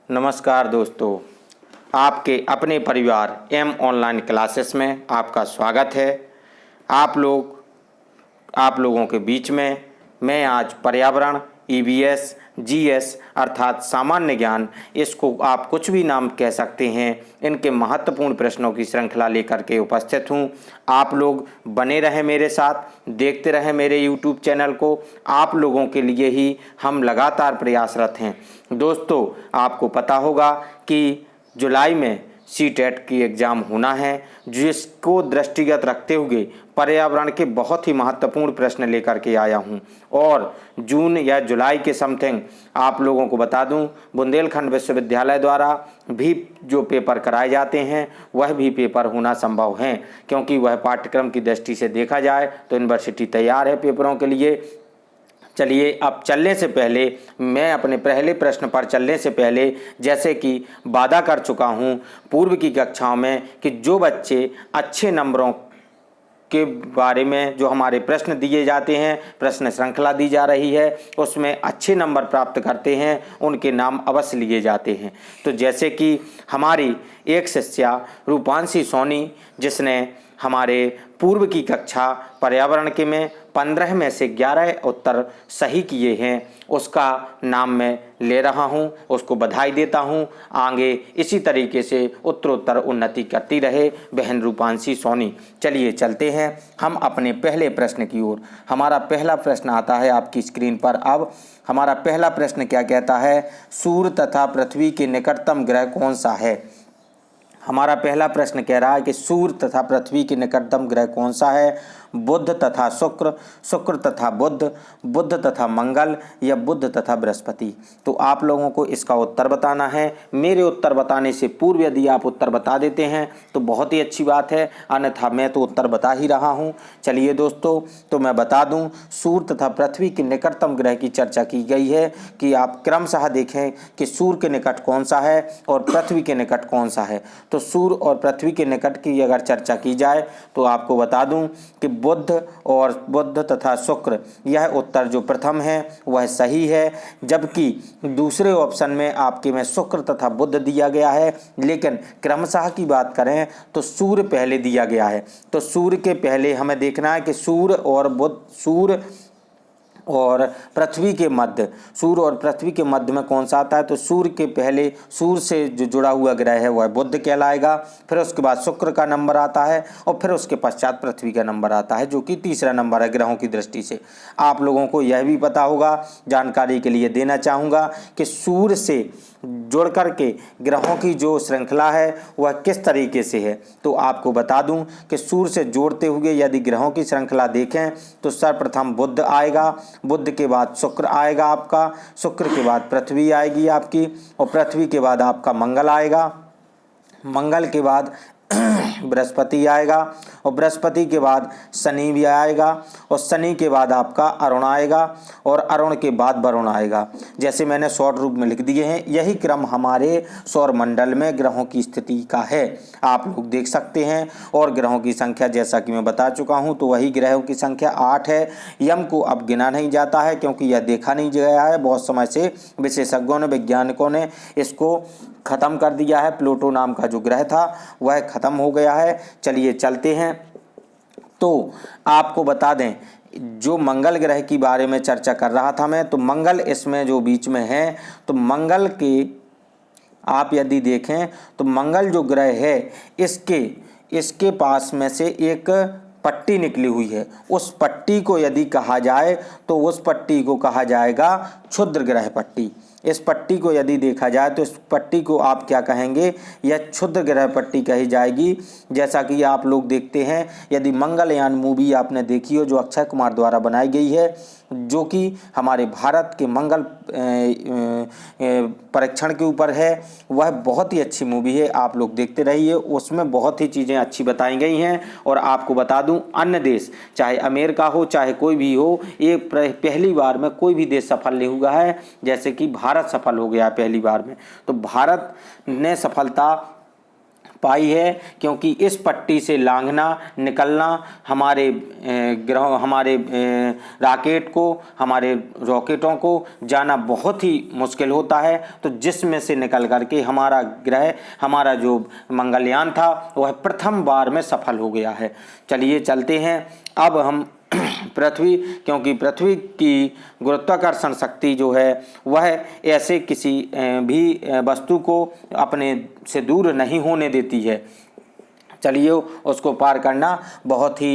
नमस्कार दोस्तों, आपके अपने परिवार एम ऑनलाइन क्लासेस में आपका स्वागत है। आप लोगों के बीच में मैं आज पर्यावरण, ईवीएस, जीएस अर्थात सामान्य ज्ञान, इसको आप कुछ भी नाम कह सकते हैं, इनके महत्वपूर्ण प्रश्नों की श्रृंखला लेकर के उपस्थित हूँ। आप लोग बने रहें मेरे साथ, देखते रहें मेरे यूट्यूब चैनल को। आप लोगों के लिए ही हम लगातार प्रयासरत हैं। दोस्तों, आपको पता होगा कि जुलाई में सीटेट की एग्ज़ाम होना है, जिसको दृष्टिगत रखते हुए पर्यावरण के बहुत ही महत्वपूर्ण प्रश्न लेकर के आया हूं। और जून या जुलाई के समथिंग आप लोगों को बता दूं, बुंदेलखंड विश्वविद्यालय द्वारा भी जो पेपर कराए जाते हैं वह भी पेपर होना संभव है, क्योंकि वह पाठ्यक्रम की दृष्टि से देखा जाए तो यूनिवर्सिटी तैयार है पेपरों के लिए। चलिए, अब चलने से पहले मैं अपने पहले प्रश्न पर चलने से पहले, जैसे कि वादा कर चुका हूं पूर्व की कक्षाओं में, कि जो बच्चे अच्छे नंबरों के बारे में जो हमारे प्रश्न दिए जाते हैं, प्रश्न श्रृंखला दी जा रही है, उसमें अच्छे नंबर प्राप्त करते हैं, उनके नाम अवश्य लिए जाते हैं। तो जैसे कि हमारी एक शिष्या रूपांशी सोनी, जिसने हमारे पूर्व की कक्षा पर्यावरण के में 15 में से 11 उत्तर सही किए हैं, उसका नाम मैं ले रहा हूं, उसको बधाई देता हूं। आगे इसी तरीके से उत्तरोत्तर उन्नति करती रहे बहन रूपांशी सोनी। चलिए चलते हैं हम अपने पहले प्रश्न की ओर। हमारा पहला प्रश्न आता है आपकी स्क्रीन पर। अब हमारा पहला प्रश्न क्या कहता है? सूर्य तथा पृथ्वी के निकटतम ग्रह कौन सा है? हमारा पहला प्रश्न कह रहा है कि सूर्य तथा पृथ्वी के निकटतम ग्रह कौन सा है? बुध तथा शुक्र, शुक्र तथा बुध, बुध तथा मंगल, या बुध तथा बृहस्पति। तो आप लोगों को इसका उत्तर बताना है। मेरे उत्तर बताने से पूर्व यदि आप उत्तर बता देते हैं तो बहुत ही अच्छी बात है, अन्यथा मैं तो उत्तर बता ही रहा हूं। चलिए दोस्तों, तो मैं बता दूं, सूर्य तथा पृथ्वी के निकटतम ग्रह की चर्चा की गई है कि आप क्रमशः देखें कि सूर्य के निकट कौन सा है और पृथ्वी के निकट कौन सा है। तो सूर्य और पृथ्वी के निकट की अगर चर्चा की जाए तो आपको बता दूं कि बुध तथा शुक्र, यह उत्तर जो प्रथम है वह सही है, जबकि दूसरे ऑप्शन में आपके में शुक्र तथा बुध दिया गया है। लेकिन क्रमशः की बात करें तो सूर्य पहले दिया गया है। तो सूर्य के पहले हमें देखना है कि सूर्य और पृथ्वी के मध्य में कौन सा आता है। तो सूर्य के पहले, सूर्य से जो जुड़ा हुआ ग्रह है वह बुध कहलाएगा, फिर उसके बाद शुक्र का नंबर आता है और फिर उसके पश्चात पृथ्वी का नंबर आता है, जो कि तीसरा नंबर है ग्रहों की दृष्टि से। आप लोगों को यह भी पता होगा, जानकारी के लिए देना चाहूँगा कि सूर्य से जोड़ करके ग्रहों की जो श्रृंखला है वह किस तरीके से है। तो आपको बता दूं कि सूर्य से जोड़ते हुए यदि ग्रहों की श्रृंखला देखें तो सर्वप्रथम बुध आएगा, बुध के बाद शुक्र आएगा आपका, शुक्र के बाद पृथ्वी आएगी आपकी, और पृथ्वी के बाद आपका मंगल आएगा, मंगल के बाद बृहस्पति आएगा, और बृहस्पति के बाद शनि भी आएगा, और शनि के बाद आपका अरुण आएगा, और अरुण के बाद वरुण आएगा। जैसे मैंने शॉर्ट रूप में लिख दिए हैं, यही क्रम हमारे सौर मंडल में ग्रहों की स्थिति का है, आप लोग देख सकते हैं। और ग्रहों की संख्या जैसा कि मैं बता चुका हूं, तो वही ग्रहों की संख्या 8 है। यम को अब गिना नहीं जाता है क्योंकि यह देखा नहीं गया है, बहुत समय से विशेषज्ञों ने, वैज्ञानिकों ने इसको खत्म कर दिया है। प्लूटो नाम का जो ग्रह था वह खत्म हो गया है। चलिए चलते हैं। तो आपको बता दें, जो मंगल ग्रह की बारे में चर्चा कर रहा था मैं, तो मंगल इसमें जो बीच में है, तो मंगल के आप यदि देखें तो मंगल जो ग्रह है, इसके पास में से एक पट्टी निकली हुई है। उस पट्टी को यदि कहा जाए तो उस पट्टी को कहा जाएगा क्षुद्र ग्रह पट्टी। इस पट्टी को यदि देखा जाए तो इस पट्टी को आप क्या कहेंगे? यह क्षुद्र ग्रह पट्टी कही जाएगी। जैसा कि आप लोग देखते हैं, यदि मंगलयान मूवी आपने देखी हो जो अक्षय कुमार द्वारा बनाई गई है, जो कि हमारे भारत के मंगल परीक्षण के ऊपर है, वह बहुत ही अच्छी मूवी है, आप लोग देखते रहिए। उसमें बहुत ही चीज़ें अच्छी बताई गई हैं। और आपको बता दूं, अन्य देश चाहे अमेरिका हो चाहे कोई भी हो, ये पहली बार में कोई भी देश सफल नहीं हुआ है, जैसे कि भारत सफल हो गया पहली बार में। तो भारत ने सफलता पाई है, क्योंकि इस पट्टी से लांघना निकलना हमारे ग्रह हमारे रॉकेट को हमारे रॉकेटों को जाना बहुत ही मुश्किल होता है। तो जिसमें से निकल करके हमारा ग्रह हमारा जो मंगलयान था वह प्रथम बार में सफल हो गया है। चलिए चलते हैं अब हम पृथ्वी, क्योंकि पृथ्वी की गुरुत्वाकर्षण शक्ति जो है वह ऐसे किसी भी वस्तु को अपने से दूर नहीं होने देती है। चलिए उसको पार करना बहुत ही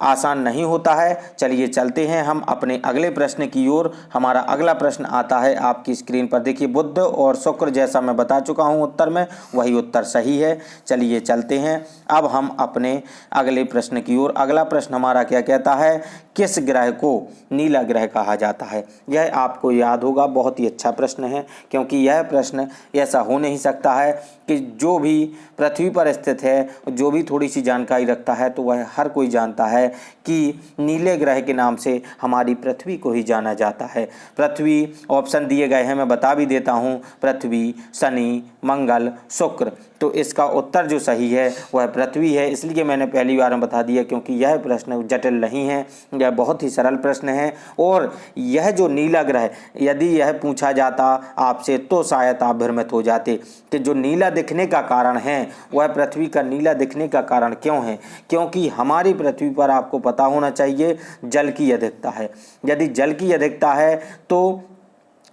आसान नहीं होता है। चलिए चलते हैं हम अपने अगले प्रश्न की ओर। हमारा अगला प्रश्न आता है आपकी स्क्रीन पर, देखिए बुध और शुक्र, जैसा मैं बता चुका हूं उत्तर में, वही उत्तर सही है। चलिए चलते हैं अब हम अपने अगले प्रश्न की ओर। अगला प्रश्न हमारा क्या कहता है, किस ग्रह को नीला ग्रह कहा जाता है? यह आपको याद होगा, बहुत ही अच्छा प्रश्न है, क्योंकि यह प्रश्न ऐसा हो नहीं सकता है कि जो भी पृथ्वी पर स्थित है, जो भी थोड़ी सी जानकारी रखता है, तो वह हर कोई जानता है कि नीले ग्रह के नाम से हमारी पृथ्वी को ही जाना जाता है। पृथ्वी, ऑप्शन दिए गए हैं, मैं बता भी देता हूँ, पृथ्वी, शनि, मंगल, शुक्र। तो इसका उत्तर जो सही है वह पृथ्वी है। इसलिए मैंने पहली बार में बता दिया, क्योंकि यह प्रश्न जटिल नहीं है, यह बहुत ही सरल प्रश्न है। और यह जो नीला ग्रह, यदि यह पूछा जाता आपसे तो शायद आप भ्रमित हो जाते कि जो नीला दिखने का कारण है वह पृथ्वी का नीला दिखने का कारण क्यों है? क्योंकि हमारी पृथ्वी पर, आपको पता होना चाहिए, जल की अधिकता है। यदि जल की अधिकता है तो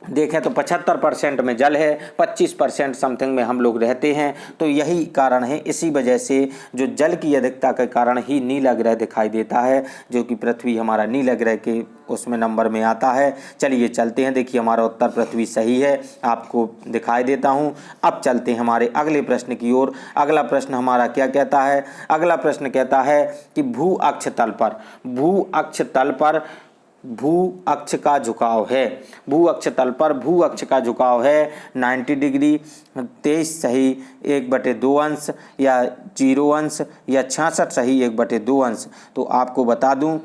देखें तो 75% में जल है, 25% समथिंग में हम लोग रहते हैं। तो यही कारण है, इसी वजह से जो जल की अधिकता के कारण ही नीला ग्रह दिखाई देता है, जो कि पृथ्वी हमारा नीला ग्रह के उसमें नंबर में आता है। चलिए चलते हैं, देखिए हमारा उत्तर पृथ्वी सही है, आपको दिखाई देता हूं। अब चलते हैं हमारे अगले प्रश्न की ओर। अगला प्रश्न हमारा क्या कहता है? अगला प्रश्न कहता है कि भू अक्ष तल पर भू अक्ष का झुकाव है। भू अक्ष तल पर भू अक्ष का झुकाव है 90 डिग्री, 23 सही 1/2 अंश, या 0 अंश, या 66 सही 1/2 अंश। तो आपको बता दूं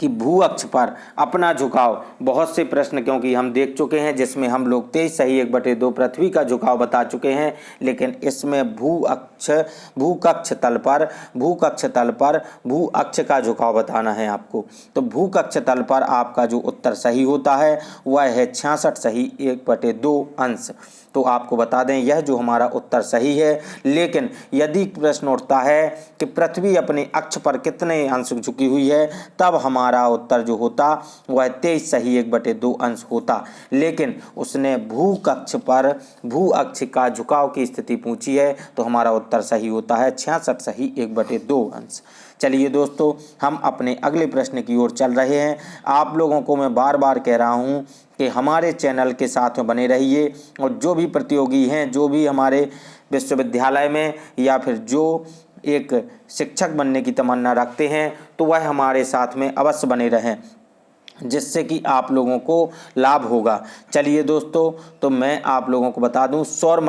कि भू अक्ष पर अपना झुकाव, बहुत से प्रश्न क्योंकि हम देख चुके हैं जिसमें हम लोग 23 सही 1/2 पृथ्वी का झुकाव बता चुके हैं, लेकिन इसमें भूकक्ष तल पर भू अक्ष का झुकाव बताना है आपको। तो भूकक्ष तल पर आपका जो उत्तर सही होता है वह है 66 सही 1/2 अंश। तो आपको बता दें यह जो हमारा उत्तर सही है। लेकिन यदि प्रश्न उठता है कि पृथ्वी अपने अक्ष पर कितने अंश झुकी हुई है, तब हमारा उत्तर जो होता वह 23 सही 1/2 अंश होता। लेकिन उसने भूकक्ष पर भू अक्ष का झुकाव की स्थिति पूछी है, तो हमारा उत्तर सही होता है 66 सही 1/2 अंश। चलिए दोस्तों, हम अपने अगले प्रश्न की ओर चल रहे हैं। आप लोगों को मैं बार बार कह रहा हूं कि हमारे चैनल के साथ में बने रहिए, और जो भी प्रतियोगी हैं, जो भी हमारे विश्वविद्यालय में या फिर जो एक शिक्षक बनने की तमन्ना रखते हैं, तो वह हमारे साथ में अवश्य बने रहें, जिससे कि आप लोगों को लाभ होगा। चलिए दोस्तों, तो मैं आप लोगों को बता दूं सौर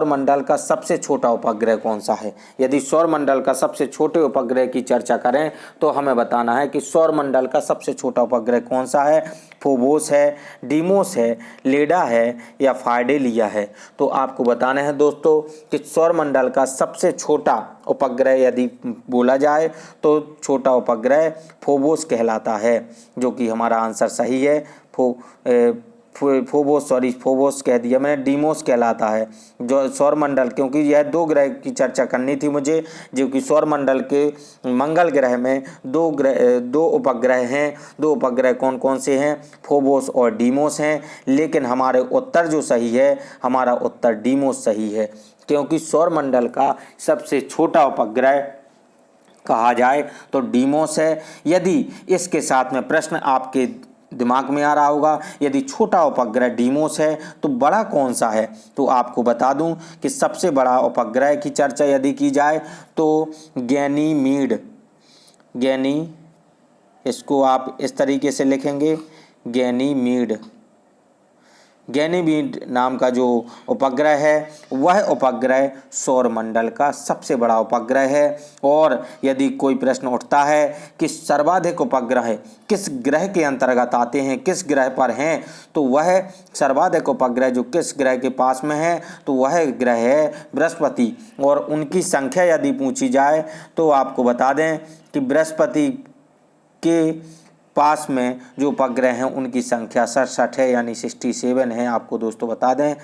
मंडल का सबसे छोटा उपग्रह कौन सा है। यदि सौर मंडल का सबसे छोटे उपग्रह की चर्चा करें तो हमें बताना है कि सौर मंडल का सबसे छोटा उपग्रह कौन सा है। फोबोस है, डीमोस है, लेडा है, या फाइडेलिया है। तो आपको बताना है दोस्तों कि सौर मंडल का सबसे छोटा उपग्रह यदि बोला जाए तो छोटा उपग्रह फोबोस कहलाता है, जो कि हमारा आंसर सही है। फोबोस कह दिया मैंने, डीमोस कहलाता है जो सौर मंडल, क्योंकि यह 2 ग्रह की चर्चा करनी थी मुझे, जो कि सौर मंडल के मंगल ग्रह में 2 उपग्रह हैं। 2 उपग्रह कौन कौन से हैं? फोबोस और डीमोस हैं। लेकिन हमारे उत्तर जो सही है, हमारा उत्तर डीमोस सही है, क्योंकि सौर मंडल का सबसे छोटा उपग्रह कहा जाए तो डीमोस है। यदि इसके साथ में प्रश्न आपके दिमाग में आ रहा होगा, यदि छोटा उपग्रह डीमोस है तो बड़ा कौन सा है, तो आपको बता दूं कि सबसे बड़ा उपग्रह की चर्चा यदि की जाए तो गैनीमीड, इसको आप इस तरीके से लिखेंगे, गैनीमीड, गैनीमीड नाम का जो उपग्रह है वह उपग्रह सौरमंडल का सबसे बड़ा उपग्रह है। और यदि कोई प्रश्न उठता है कि सर्वाधिक उपग्रह किस ग्रह के अंतर्गत आते हैं, किस ग्रह पर हैं, तो वह सर्वाधिक उपग्रह जो किस ग्रह के पास में है तो वह ग्रह है बृहस्पति। और उनकी संख्या यदि पूछी जाए तो आपको बता दें कि बृहस्पति के पास में जो उपग्रह हैं उनकी संख्या 67 है, यानी 67 है, आपको दोस्तों बता दें।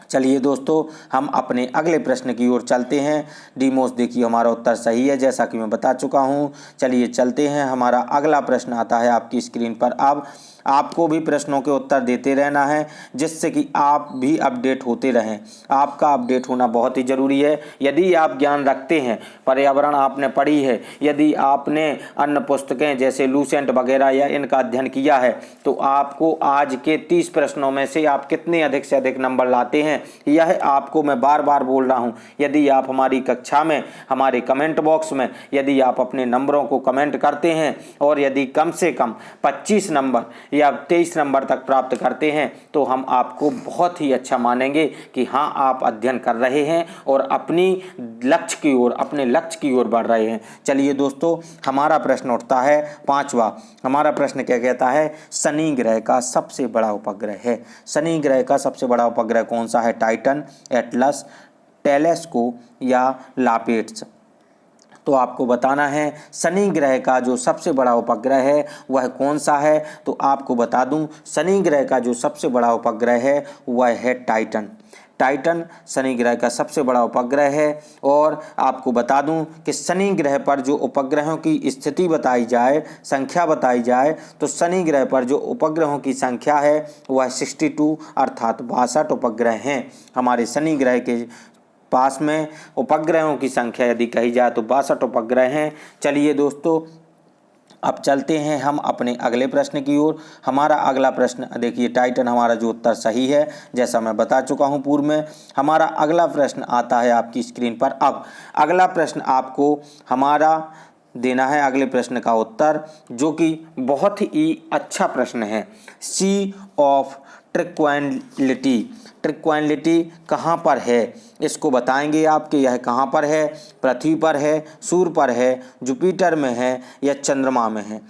चलिए दोस्तों हम अपने अगले प्रश्न की ओर चलते हैं। डीमोस देखिए हमारा उत्तर सही है, जैसा कि मैं बता चुका हूं। चलिए चलते हैं, हमारा अगला प्रश्न आता है आपकी स्क्रीन पर। अब आपको भी प्रश्नों के उत्तर देते रहना है जिससे कि आप भी अपडेट होते रहें। आपका अपडेट होना बहुत ही ज़रूरी है। यदि आप ज्ञान रखते हैं, पर्यावरण आपने पढ़ी है, यदि आपने अन्य पुस्तकें जैसे लूसेंट वगैरह या इनका अध्ययन किया है, तो आपको आज के 30 प्रश्नों में से आप कितने अधिक से अधिक नंबर लाते हैं यह आपको मैं बार बार बोल रहा हूँ। यदि आप हमारी कक्षा में हमारे कमेंट बॉक्स में यदि आप अपने नंबरों को कमेंट करते हैं और यदि कम से कम 25 नंबर या 23 नंबर तक प्राप्त करते हैं तो हम आपको बहुत ही अच्छा मानेंगे कि हाँ आप अध्ययन कर रहे हैं और अपने लक्ष्य की ओर बढ़ रहे हैं। चलिए दोस्तों हमारा प्रश्न उठता है 5वां। हमारा प्रश्न क्या कहता है, शनि ग्रह का सबसे बड़ा उपग्रह है। शनि ग्रह का सबसे बड़ा उपग्रह कौन सा है? टाइटन, एटलस, टेलेस्को या लापेट्स। तो आपको बताना है शनि ग्रह का जो सबसे बड़ा उपग्रह है वह कौन सा है। तो आपको बता दूं शनि ग्रह का जो सबसे बड़ा उपग्रह है वह है टाइटन। टाइटन शनि ग्रह का सबसे बड़ा उपग्रह है। और आपको बता दूं कि शनि ग्रह पर जो उपग्रहों की स्थिति बताई जाए, संख्या बताई जाए, तो शनि ग्रह पर जो उपग्रहों की संख्या है वह 62 अर्थात 62 उपग्रह हैं। हमारे शनि ग्रह के पास में उपग्रहों की संख्या यदि कही जाए तो 62 उपग्रह हैं। चलिए दोस्तों अब चलते हैं हम अपने अगले प्रश्न की ओर। हमारा अगला प्रश्न देखिए, टाइटन हमारा जो उत्तर सही है, जैसा मैं बता चुका हूं पूर्व में। हमारा अगला प्रश्न आता है आपकी स्क्रीन पर। अब अगला प्रश्न आपको हमारा देना है अगले प्रश्न का उत्तर, जो कि बहुत ही अच्छा प्रश्न है। सी ऑफ ट्रैंक्विलिटी, ट्रैंक्विलिटी कहाँ पर है इसको बताएंगे आप कि यह कहाँ पर है। पृथ्वी पर है, सूर्य पर है, जुपिटर में है या चंद्रमा में है।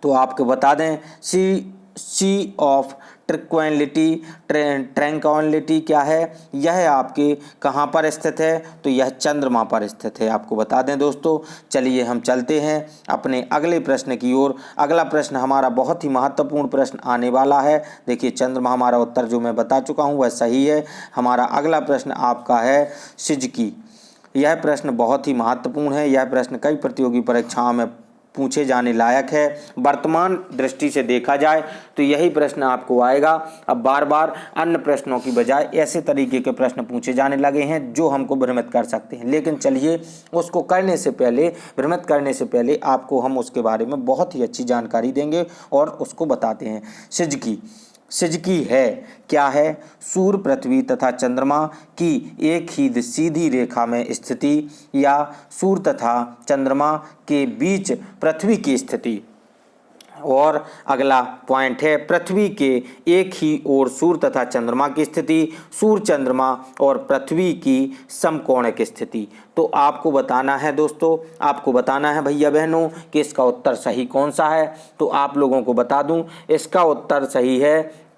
तो आपको बता दें सी ऑफ ट्रैंक्विलिटी, ट्रैंक्विलिटी क्या है, यह आपके कहाँ पर स्थित है, तो यह चंद्रमा पर स्थित है। आपको बता दें दोस्तों। चलिए हम चलते हैं अपने अगले प्रश्न की ओर। अगला प्रश्न हमारा बहुत ही महत्वपूर्ण प्रश्न आने वाला है। देखिए चंद्रमा हमारा उत्तर जो मैं बता चुका हूँ वह सही है। हमारा अगला प्रश्न आपका है सिजकी। यह प्रश्न बहुत ही महत्वपूर्ण है। यह प्रश्न कई प्रतियोगी परीक्षाओं में पूछे जाने लायक है। वर्तमान दृष्टि से देखा जाए तो यही प्रश्न आपको आएगा। अब बार बार अन्य प्रश्नों की बजाय ऐसे तरीके के प्रश्न पूछे जाने लगे हैं जो हमको भ्रमित कर सकते हैं। लेकिन चलिए उसको करने से पहले, भ्रमित करने से पहले आपको हम उसके बारे में बहुत ही अच्छी जानकारी देंगे और उसको बताते हैं। सिजकी है क्या है? सूर्य, पृथ्वी तथा चंद्रमा की एक ही सीधी रेखा में स्थिति या सूर्य तथा चंद्रमा के बीच पृथ्वी की स्थिति। और अगला पॉइंट है पृथ्वी के एक ही ओर सूर्य तथा चंद्रमा की स्थिति, सूर्य, चंद्रमा और पृथ्वी की समकोणिक स्थिति। तो आपको बताना है दोस्तों, आपको बताना है भैया बहनों कि इसका उत्तर सही कौन सा है। तो आप लोगों को बता दूं इसका उत्तर सही है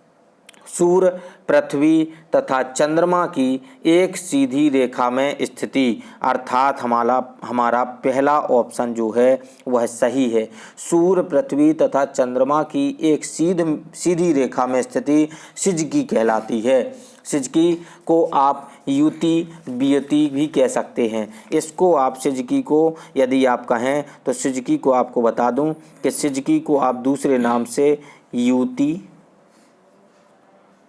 सूर्य, पृथ्वी तथा चंद्रमा की एक सीधी रेखा में स्थिति, अर्थात हमारा पहला ऑप्शन जो है वह सही है। सूर्य, पृथ्वी तथा चंद्रमा की एक सीधी रेखा में स्थिति सिजकी कहलाती है। सिजकी को आप युति बियति भी कह सकते हैं। इसको आप सिजकी को यदि आप कहें तो सिजकी को आपको बता दूं कि सिजकी को आप दूसरे नाम से युति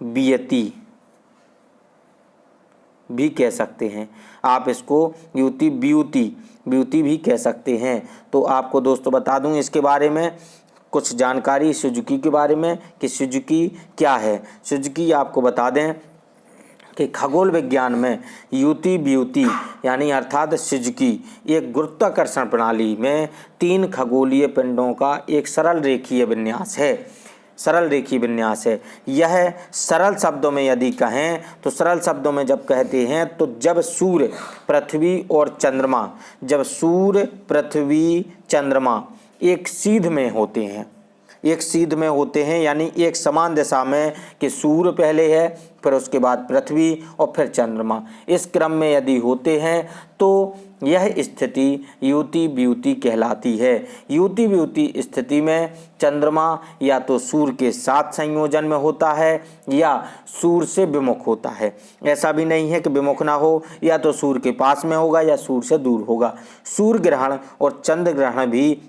बियति भी कह सकते हैं। आप इसको युति ब्यूटी भी कह सकते हैं। तो आपको दोस्तों बता दूं इसके बारे में कुछ जानकारी सुजुकी के बारे में कि सुजुकी क्या है। सुजुकी आपको बता दें कि खगोल विज्ञान में युति ब्यूटी यानी अर्थात सुजुकी एक गुरुत्वाकर्षण प्रणाली में 3 खगोलीय पिंडों का एक सरल रेखीय विन्यास है। सरल रेखीय विन्यास है। यह सरल शब्दों में यदि कहें तो सरल शब्दों में जब कहते हैं तो जब सूर्य पृथ्वी और चंद्रमा, जब सूर्य पृथ्वी चंद्रमा एक सीध में होते हैं, एक सीध में होते हैं यानी एक समान दिशा में कि सूर्य पहले है, फिर उसके बाद पृथ्वी और फिर चंद्रमा, इस क्रम में यदि होते हैं तो यह स्थिति युति व्युति कहलाती है। युति व्युति स्थिति में चंद्रमा या तो सूर्य के साथ संयोजन में होता है या सूर्य से विमुख होता है। ऐसा भी नहीं है कि विमुख ना हो, या तो सूर्य के पास में होगा या सूर्य से दूर होगा। सूर्य ग्रहण और चंद्र ग्रहण भी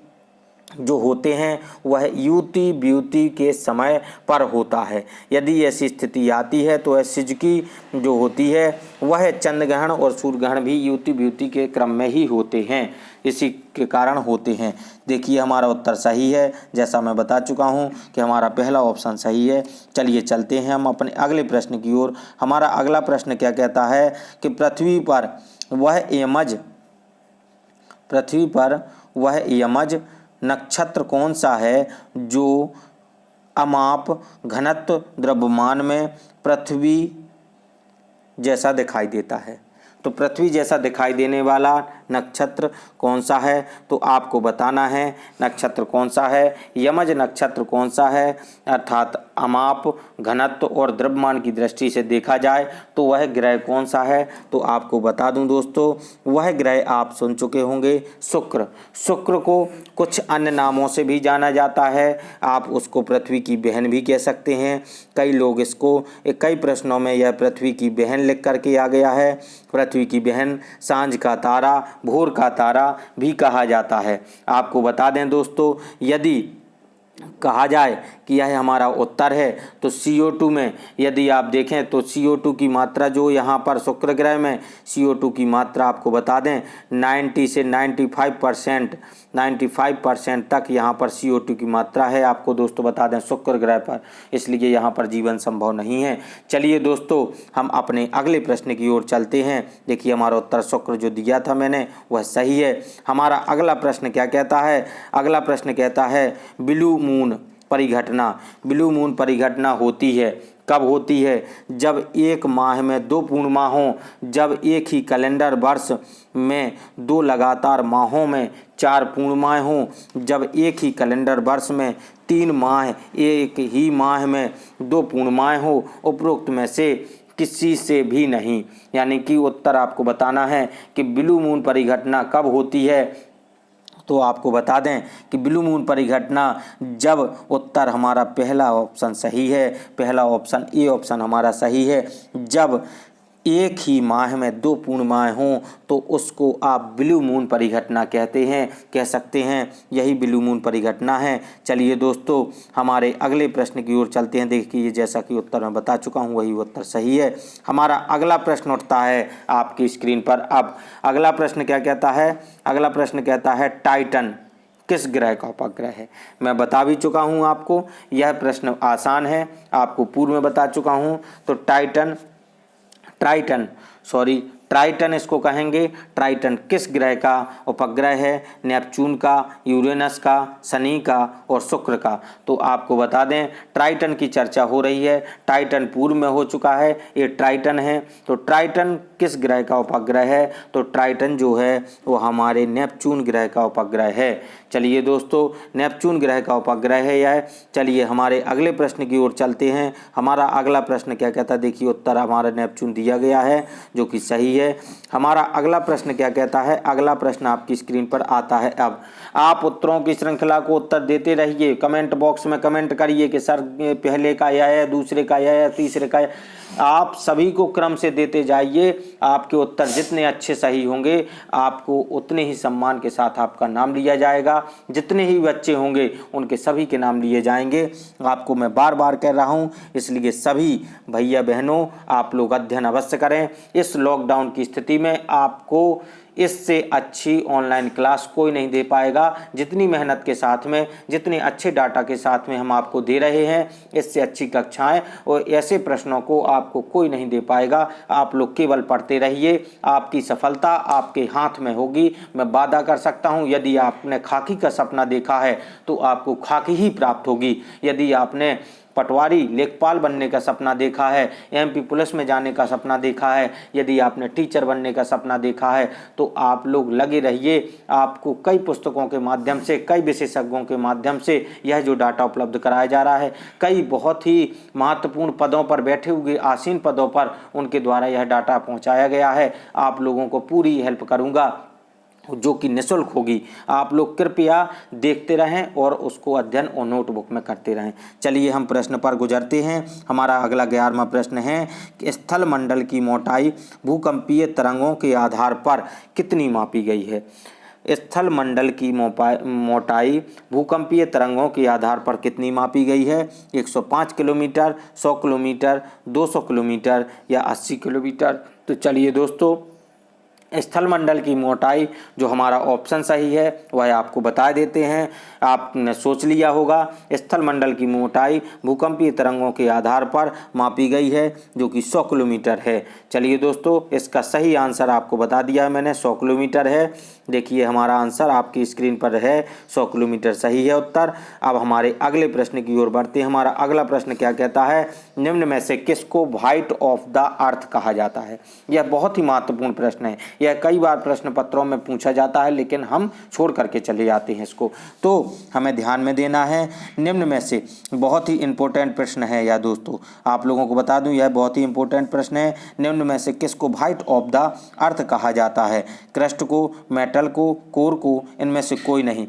जो होते हैं वह युति व्युति के समय पर होता है। यदि ऐसी स्थिति आती है तो सिजकी जो होती है वह चंद्र ग्रहण और सूर्य ग्रहण भी युति व्युति के क्रम में ही होते हैं, इसी के कारण होते हैं। देखिए हमारा उत्तर सही है, जैसा मैं बता चुका हूं कि हमारा पहला ऑप्शन सही है। चलिए चलते हैं हम अपने अगले प्रश्न की ओर। हमारा अगला प्रश्न क्या कहता है कि पृथ्वी पर वह यमज नक्षत्र कौन सा है जो अमाप घनत्व द्रव्यमान में पृथ्वी जैसा दिखाई देता है। तो पृथ्वी जैसा दिखाई देने वाला नक्षत्र कौन सा है, तो आपको बताना है नक्षत्र कौन सा है। यमज नक्षत्र कौन सा है, अर्थात अमाप घनत्व और द्रव्यमान की दृष्टि से देखा जाए तो वह ग्रह कौन सा है, तो आपको बता दूं दोस्तों, वह ग्रह आप सुन चुके होंगे शुक्र। शुक्र को कुछ अन्य नामों से भी जाना जाता है, आप उसको पृथ्वी की बहन भी कह सकते हैं। कई लोग इसको कई प्रश्नों में यह पृथ्वी की बहन लिख करके आ गया है। पृथ्वी की बहन, सांझ का तारा, भोर का तारा भी कहा जाता है। आपको बता दें दोस्तों, यदि कहा जाए कि यह हमारा उत्तर है तो CO2 में यदि आप देखें तो CO2 की मात्रा जो यहाँ पर शुक्र ग्रह में CO2 की मात्रा आपको बता दें 90 से 95% तक यहाँ पर CO2 की मात्रा है। आपको दोस्तों बता दें शुक्र ग्रह पर, इसलिए यहाँ पर जीवन संभव नहीं है। चलिए दोस्तों हम अपने अगले प्रश्न की ओर चलते हैं। देखिए हमारा उत्तर शुक्र जो दिया था मैंने वह सही है। हमारा अगला प्रश्न क्या कहता है, अगला प्रश्न कहता है ब्लू मून परिघटना। ब्लू मून परिघटना होती है, कब होती है, जब एक माह में 2 पूर्णिमा हों, जब एक ही कैलेंडर वर्ष में 2 लगातार माहों में 4 पूर्णिमाएँ हों, जब एक ही कैलेंडर वर्ष में 3 माह एक ही माह में 2 पूर्णिमाएँ हो, उपरोक्त में से किसी से भी नहीं। यानी कि उत्तर आपको बताना है कि ब्लू मून परिघटना कब होती है, तो आपको बता दें कि ब्लू मून परिघटना जब उत्तर हमारा पहला ऑप्शन सही है, पहला ऑप्शन ए ऑप्शन हमारा सही है, जब एक ही माह में 2 पूर्णिमाएँ हों तो उसको आप ब्लू मून परिघटना कहते हैं, कह सकते हैं, यही ब्लू मून परिघटना है। चलिए दोस्तों हमारे अगले प्रश्न की ओर चलते हैं। देखिए जैसा कि उत्तर मैं बता चुका हूँ वही उत्तर सही है। हमारा अगला प्रश्न उठता है आपकी स्क्रीन पर। अब अगला प्रश्न क्या कहता है, अगला प्रश्न कहता है टाइटन किस ग्रह का उपग्रह है। मैं बता भी चुका हूँ आपको, यह प्रश्न आसान है, आपको पूर्व में बता चुका हूँ। तो ट्राइटन इसको कहेंगे। ट्राइटन किस ग्रह का उपग्रह है, नेपच्यून का, यूरेनस का, शनि का और शुक्र का। तो आपको बता दें ट्राइटन की चर्चा हो रही है, टाइटन पूर्व में हो चुका है, ये ट्राइटन है। तो ट्राइटन किस ग्रह का उपग्रह है, तो ट्राइटन जो है वो हमारे नेपच्यून ग्रह का उपग्रह है। चलिए दोस्तों नेपच्यून ग्रह का उपग्रह है यह। चलिए हमारे अगले प्रश्न की ओर चलते हैं। हमारा अगला प्रश्न क्या कहता है, देखिए उत्तर हमारा नेपच्यून दिया गया है जो कि सही है। हमारा अगला प्रश्न क्या कहता है, अगला प्रश्न आपकी स्क्रीन पर आता है। अब आप उत्तरों की श्रृंखला को उत्तर देते रहिए, कमेंट बॉक्स में कमेंट करिए कि सर पहले का यह है, दूसरे का यह है, तीसरे का यह। आप सभी को क्रम से देते जाइए, आपके उत्तर जितने अच्छे सही होंगे आपको उतने ही सम्मान के साथ आपका नाम लिया जाएगा। जितने ही बच्चे होंगे उनके सभी के नाम लिए जाएंगे। आपको मैं बार बार कह रहा हूं, इसलिए सभी भैया बहनों आप लोग अध्ययन अवश्य करें। इस लॉकडाउन की स्थिति में आपको इससे अच्छी ऑनलाइन क्लास कोई नहीं दे पाएगा। जितनी मेहनत के साथ में, जितने अच्छे डाटा के साथ में हम आपको दे रहे हैं, इससे अच्छी कक्षाएं और ऐसे प्रश्नों को आपको कोई नहीं दे पाएगा। आप लोग केवल पढ़ते रहिए, आपकी सफलता आपके हाथ में होगी। मैं वादा कर सकता हूं, यदि आपने खाकी का सपना देखा है तो आपको खाकी ही प्राप्त होगी। यदि आपने पटवारी लेखपाल बनने का सपना देखा है, एमपी पुलिस में जाने का सपना देखा है, यदि आपने टीचर बनने का सपना देखा है तो आप लोग लगे रहिए। आपको कई पुस्तकों के माध्यम से, कई विशेषज्ञों के माध्यम से यह जो डाटा उपलब्ध कराया जा रहा है, कई बहुत ही महत्वपूर्ण पदों पर बैठे हुए आसीन पदों पर उनके द्वारा यह डाटा पहुंचाया गया है। आप लोगों को पूरी हेल्प करूंगा जो कि निःशुल्क होगी। आप लोग कृपया देखते रहें और उसको अध्ययन और नोटबुक में करते रहें। चलिए हम प्रश्न पर गुजरते हैं। हमारा अगला 11वां प्रश्न है कि स्थल मंडल की मोटाई भूकंपीय तरंगों के आधार पर कितनी मापी गई है। स्थल मंडल की मोटाई भूकंपीय तरंगों के आधार पर कितनी मापी गई है। 105 किलोमीटर, 100 किलोमीटर, 200 किलोमीटर या 80 किलोमीटर। तो चलिए दोस्तों, स्थल मंडल की मोटाई जो हमारा ऑप्शन सही है वह आपको बता देते हैं। आपने सोच लिया होगा, स्थल मंडल की मोटाई भूकंपीय तरंगों के आधार पर मापी गई है जो कि 100 किलोमीटर है। चलिए दोस्तों, इसका सही आंसर आपको बता दिया है मैंने, 100 किलोमीटर है। देखिए हमारा आंसर आपकी स्क्रीन पर है, 100 किलोमीटर सही है उत्तर। अब हमारे अगले प्रश्न की ओर बढ़ते हैं। हमारा अगला प्रश्न क्या कहता है, निम्न में से किसको व्हाइट ऑफ द अर्थ कहा जाता है। यह बहुत ही महत्वपूर्ण प्रश्न है। यह कई बार प्रश्न पत्रों में पूछा जाता है लेकिन हम छोड़ करके चले जाते हैं इसको, तो हमें ध्यान में देना है। निम्न में से बहुत ही इंपॉर्टेंट प्रश्न है यह दोस्तों, आप लोगों को बता दूं यह बहुत ही इंपॉर्टेंट प्रश्न है। निम्न में से किसको व्हाइट ऑफ द अर्थ कहा जाता है। क्रस्ट को, मेटल को, कोर को, इनमें से कोई नहीं।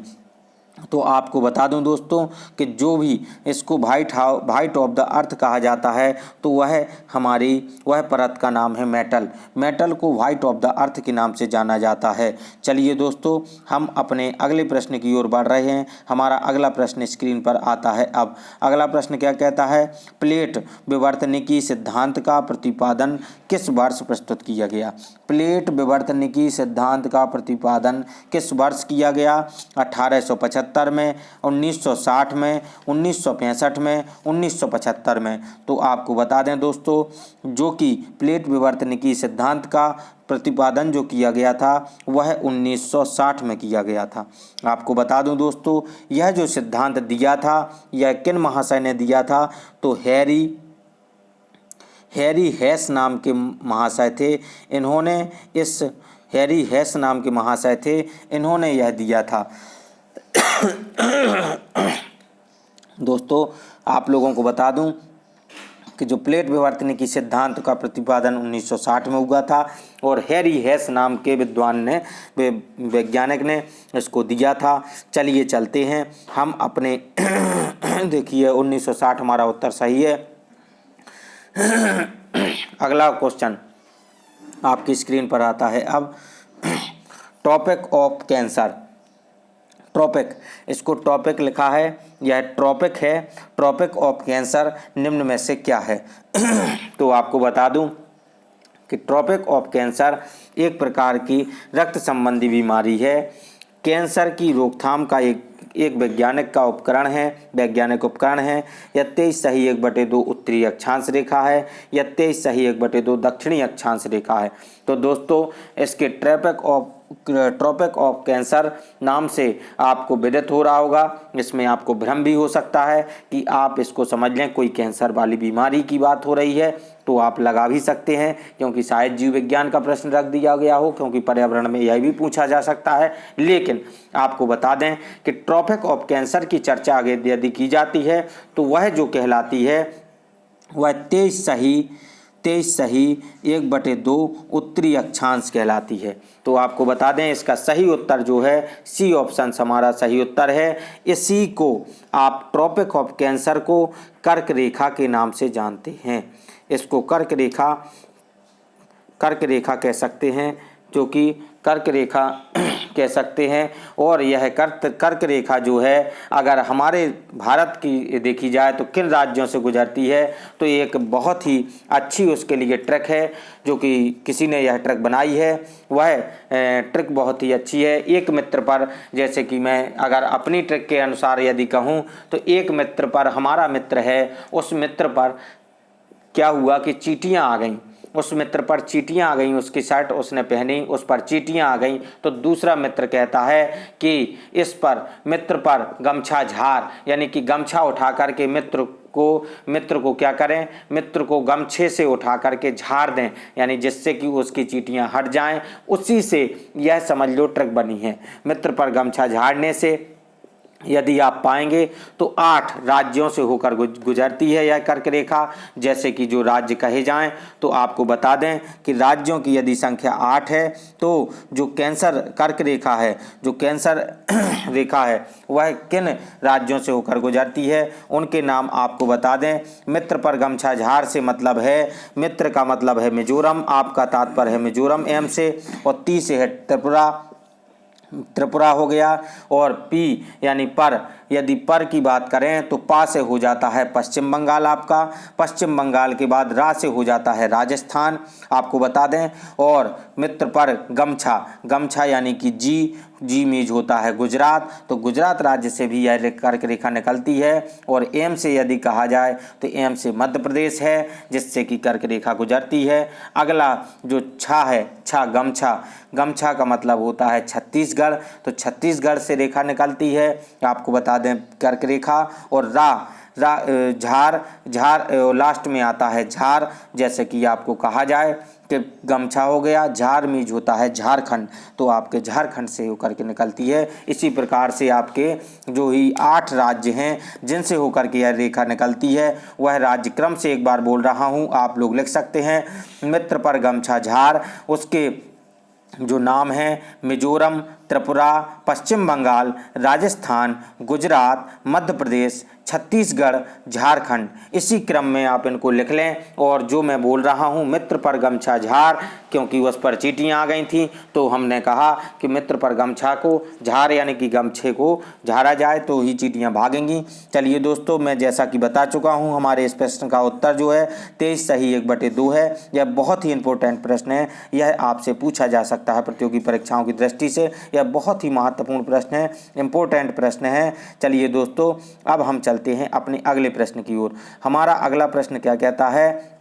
तो आपको बता दूं दोस्तों कि जो भी इसको व्हाइट ऑफ द अर्थ कहा जाता है तो वह परत का नाम है मेटल। मेटल को व्हाइट ऑफ द अर्थ के नाम से जाना जाता है। चलिए दोस्तों, हम अपने अगले प्रश्न की ओर बढ़ रहे हैं। हमारा अगला प्रश्न स्क्रीन पर आता है। अब अगला प्रश्न क्या कहता है, प्लेट विवर्तनिकी सिद्धांत का प्रतिपादन किस वर्ष प्रस्तुत किया गया। प्लेट विवर्तनिकी सिद्धांत का प्रतिपादन किस वर्ष किया गया। 1875 में, 1960 में, 1965 में, 1975 में। तो आपको बता दें दोस्तों, जो कि प्लेट विवर्तनिकी सिद्धांत का प्रतिपादन जो किया गया था वह 1960 में किया गया था। आपको बता दूं दोस्तों, यह जो सिद्धांत दिया था यह किन महाशय ने दिया था, तो हैरी हेस नाम के महाशय थे। हैरी हेस नाम के महाशय थे, इन्होंने यह दिया था। दोस्तों आप लोगों को बता दूं कि जो प्लेट विवर्तनिकी सिद्धांत का प्रतिपादन 1960 में हुआ था और हैरी हेस नाम के वैज्ञानिक ने इसको दिया था। चलिए चलते हैं हम अपने देखिए 1960 हमारा उत्तर सही है। अगला क्वेश्चन आपकी स्क्रीन पर आता है। अब टॉपिक ऑफ कैंसर, ट्रॉपिक, इसको टॉपिक लिखा है, यह ट्रॉपिक है। ट्रॉपिक ऑफ कैंसर निम्न में से क्या है। तो आपको बता दूं कि ट्रॉपिक ऑफ कैंसर एक प्रकार की रक्त संबंधी बीमारी है। कैंसर की रोकथाम का एक वैज्ञानिक उपकरण है। यह 23 सही 1/2 उत्तरी अक्षांश रेखा है, यह 23 सही 1/2 दक्षिणी अक्षांश रेखा है। तो दोस्तों इसके ट्रॉपिक ऑफ कैंसर नाम से आपको विदित हो रहा होगा। इसमें आपको भ्रम भी हो सकता है कि आप इसको समझ लें कोई कैंसर वाली बीमारी की बात हो रही है, तो आप लगा भी सकते हैं, क्योंकि शायद जीव विज्ञान का प्रश्न रख दिया गया हो, क्योंकि पर्यावरण में यह भी पूछा जा सकता है। लेकिन आपको बता दें कि ट्रॉपिक ऑफ कैंसर की चर्चा आगे यदि की जाती है तो वह जो कहलाती है वह 23 सही 1/2 उत्तरी अक्षांश कहलाती है। तो आपको बता दें इसका सही उत्तर जो है सी ऑप्शन हमारा सही उत्तर है। इसी को आप ट्रॉपिक ऑफ कैंसर को कर्क रेखा के नाम से जानते हैं। इसको कर्क रेखा कह सकते हैं, जो कि कर्क रेखा कह सकते हैं। और यह कर्क रेखा जो है अगर हमारे भारत की देखी जाए तो किन राज्यों से गुजरती है, तो एक बहुत ही अच्छी उसके लिए ट्रिक है जो कि किसी ने यह ट्रिक बनाई है। वह ट्रिक बहुत ही अच्छी है। एक मित्र पर, जैसे कि मैं अगर अपनी ट्रिक के अनुसार यदि कहूँ तो एक मित्र पर, हमारा मित्र है, उस मित्र पर क्या हुआ कि चींटियाँ आ गईं, उस मित्र पर चींटियाँ आ गईं, उसकी शर्ट उसने पहनी, उस पर चींटियाँ आ गईं। तो दूसरा मित्र कहता है कि इस पर, मित्र पर गमछा झार, यानी कि गमछा उठा करके मित्र को क्या करें, मित्र को गमछे से उठा करके झाड़ दें, यानी जिससे कि उसकी चींटियाँ हट जाएं। उसी से यह समझ लो ट्रिक बनी है। मित्र पर गमछा झाड़ने से यदि आप पाएंगे तो 8 राज्यों से होकर गुजरती है यह कर्क रेखा। जैसे कि जो राज्य कहे जाएं तो आपको बता दें कि राज्यों की यदि संख्या 8 है तो जो कैंसर कर्क रेखा है, जो कैंसर रेखा है वह किन राज्यों से होकर गुजरती है, उनके नाम आपको बता दें। मित्र पर गमछा झार से मतलब है, मित्र का मतलब है मिजोरम, आपका तात्पर्य है मिजोरम एम से, और ती से है त्रिपुरा हो गया। और पी यानी पर, यदि पर की बात करें तो पा से हो जाता है पश्चिम बंगाल आपका, पश्चिम बंगाल के बाद रा से हो जाता है राजस्थान, आपको बता दें। और मित्र पर गमछा यानी कि जी मीज होता है गुजरात, तो गुजरात राज्य से भी यह कर्क रेखा निकलती है। और एम से यदि कहा जाए तो एम से मध्य प्रदेश है जिससे कि कर्क रेखा गुजरती है। अगला जो छा है, गमछा का मतलब होता है छत्तीसगढ़, तो छत्तीसगढ़ से रेखा निकलती है, आपको बता दें कर्क रेखा। और झार लास्ट में आता है झार, जैसे कि आपको कहा जाए कि गमछा हो गया, झार मीज होता है झारखंड, तो आपके झारखंड से होकर के निकलती है। इसी प्रकार से आपके जो ही 8 राज्य हैं जिनसे होकर के यह रेखा निकलती है, वह राज्य क्रम से एक बार बोल रहा हूँ, आप लोग लिख सकते हैं। मित्र पर गमछा झार, उसके जो नाम हैं मिजोरम, त्रिपुरा, पश्चिम बंगाल, राजस्थान, गुजरात, मध्य प्रदेश, छत्तीसगढ़, झारखंड, इसी क्रम में आप इनको लिख लें। और जो मैं बोल रहा हूँ मित्र पर गमछा झार, क्योंकि उस पर चींटियाँ आ गई थी तो हमने कहा कि मित्र पर गमछा को झार यानी कि गमछे को झाड़ा जाए तो ही चींटियाँ भागेंगी। चलिए दोस्तों, मैं जैसा कि बता चुका हूँ हमारे इस प्रश्न का उत्तर जो है 23 सही 1/2 है। यह बहुत ही इंपॉर्टेंट प्रश्न है, यह आपसे पूछा जा सकता है प्रतियोगी परीक्षाओं की दृष्टि से, यह बहुत ही महत्वपूर्ण प्रश्न है, इंपॉर्टेंट प्रश्न है। चलिए दोस्तों, अब हम चलते हैं अपने अगले प्रश्न की ओर। हमारा अगला प्रश्न क्या कहता है,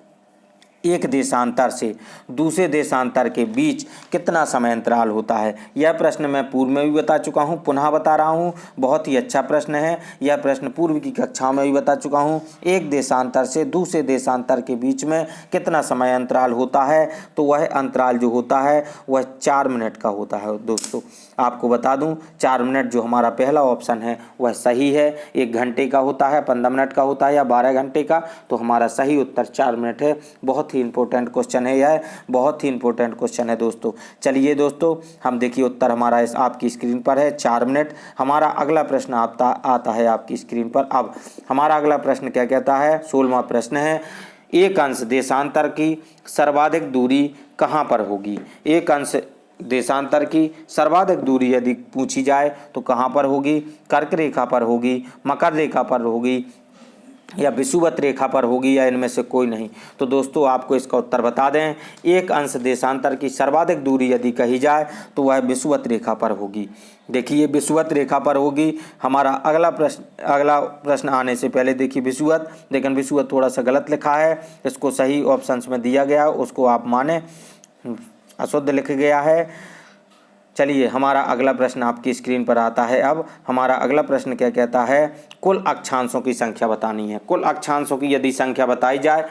एक देशांतर से दूसरे देशांतर के बीच कितना समय अंतराल होता है। यह प्रश्न मैं पूर्व में भी बता चुका हूँ, पुनः बता रहा हूँ, बहुत ही अच्छा प्रश्न है। यह प्रश्न पूर्व की कक्षाओं में भी बता चुका हूँ। एक देशांतर से दूसरे देशांतर के बीच में कितना समय अंतराल होता है, तो वह अंतराल जो होता है वह 4 मिनट का होता है। दोस्तों आपको बता दूं 4 मिनट जो हमारा पहला ऑप्शन है वह सही है। 1 घंटे का होता है, 15 मिनट का होता है या 12 घंटे का, तो हमारा सही उत्तर 4 मिनट है। बहुत ही इंपॉर्टेंट क्वेश्चन है, यह बहुत ही इंपॉर्टेंट क्वेश्चन है दोस्तों। चलिए दोस्तों, हम देखिए उत्तर हमारा इस आपकी स्क्रीन पर है 4 मिनट। हमारा अगला प्रश्न आता है आपकी स्क्रीन पर। अब हमारा अगला प्रश्न क्या कहता है, 16वां प्रश्न है, एक अंश देशांतर की सर्वाधिक दूरी कहाँ पर होगी। एक अंश देशांतर की सर्वाधिक दूरी यदि पूछी जाए तो कहाँ पर होगी, कर्क रेखा पर होगी, मकर रेखा पर होगी या विषुवत रेखा पर होगी, या इनमें से कोई नहीं। तो दोस्तों आपको इसका उत्तर बता दें, एक अंश देशांतर की सर्वाधिक दूरी यदि कही जाए तो वह विषुवत रेखा पर होगी। देखिए विषुवत रेखा पर होगी। हमारा अगला प्रश्न आने से पहले देखिए विषुवत, लेकिन विषुवत थोड़ा सा गलत लिखा है, इसको सही ऑप्शंस में दिया गया उसको आप माने, अशुद्ध लिख गया है। चलिए हमारा अगला प्रश्न आपकी स्क्रीन पर आता है। अब हमारा अगला प्रश्न क्या कहता है, कुल अक्षांशों की संख्या बतानी है। कुल अक्षांशों की यदि संख्या बताई जाए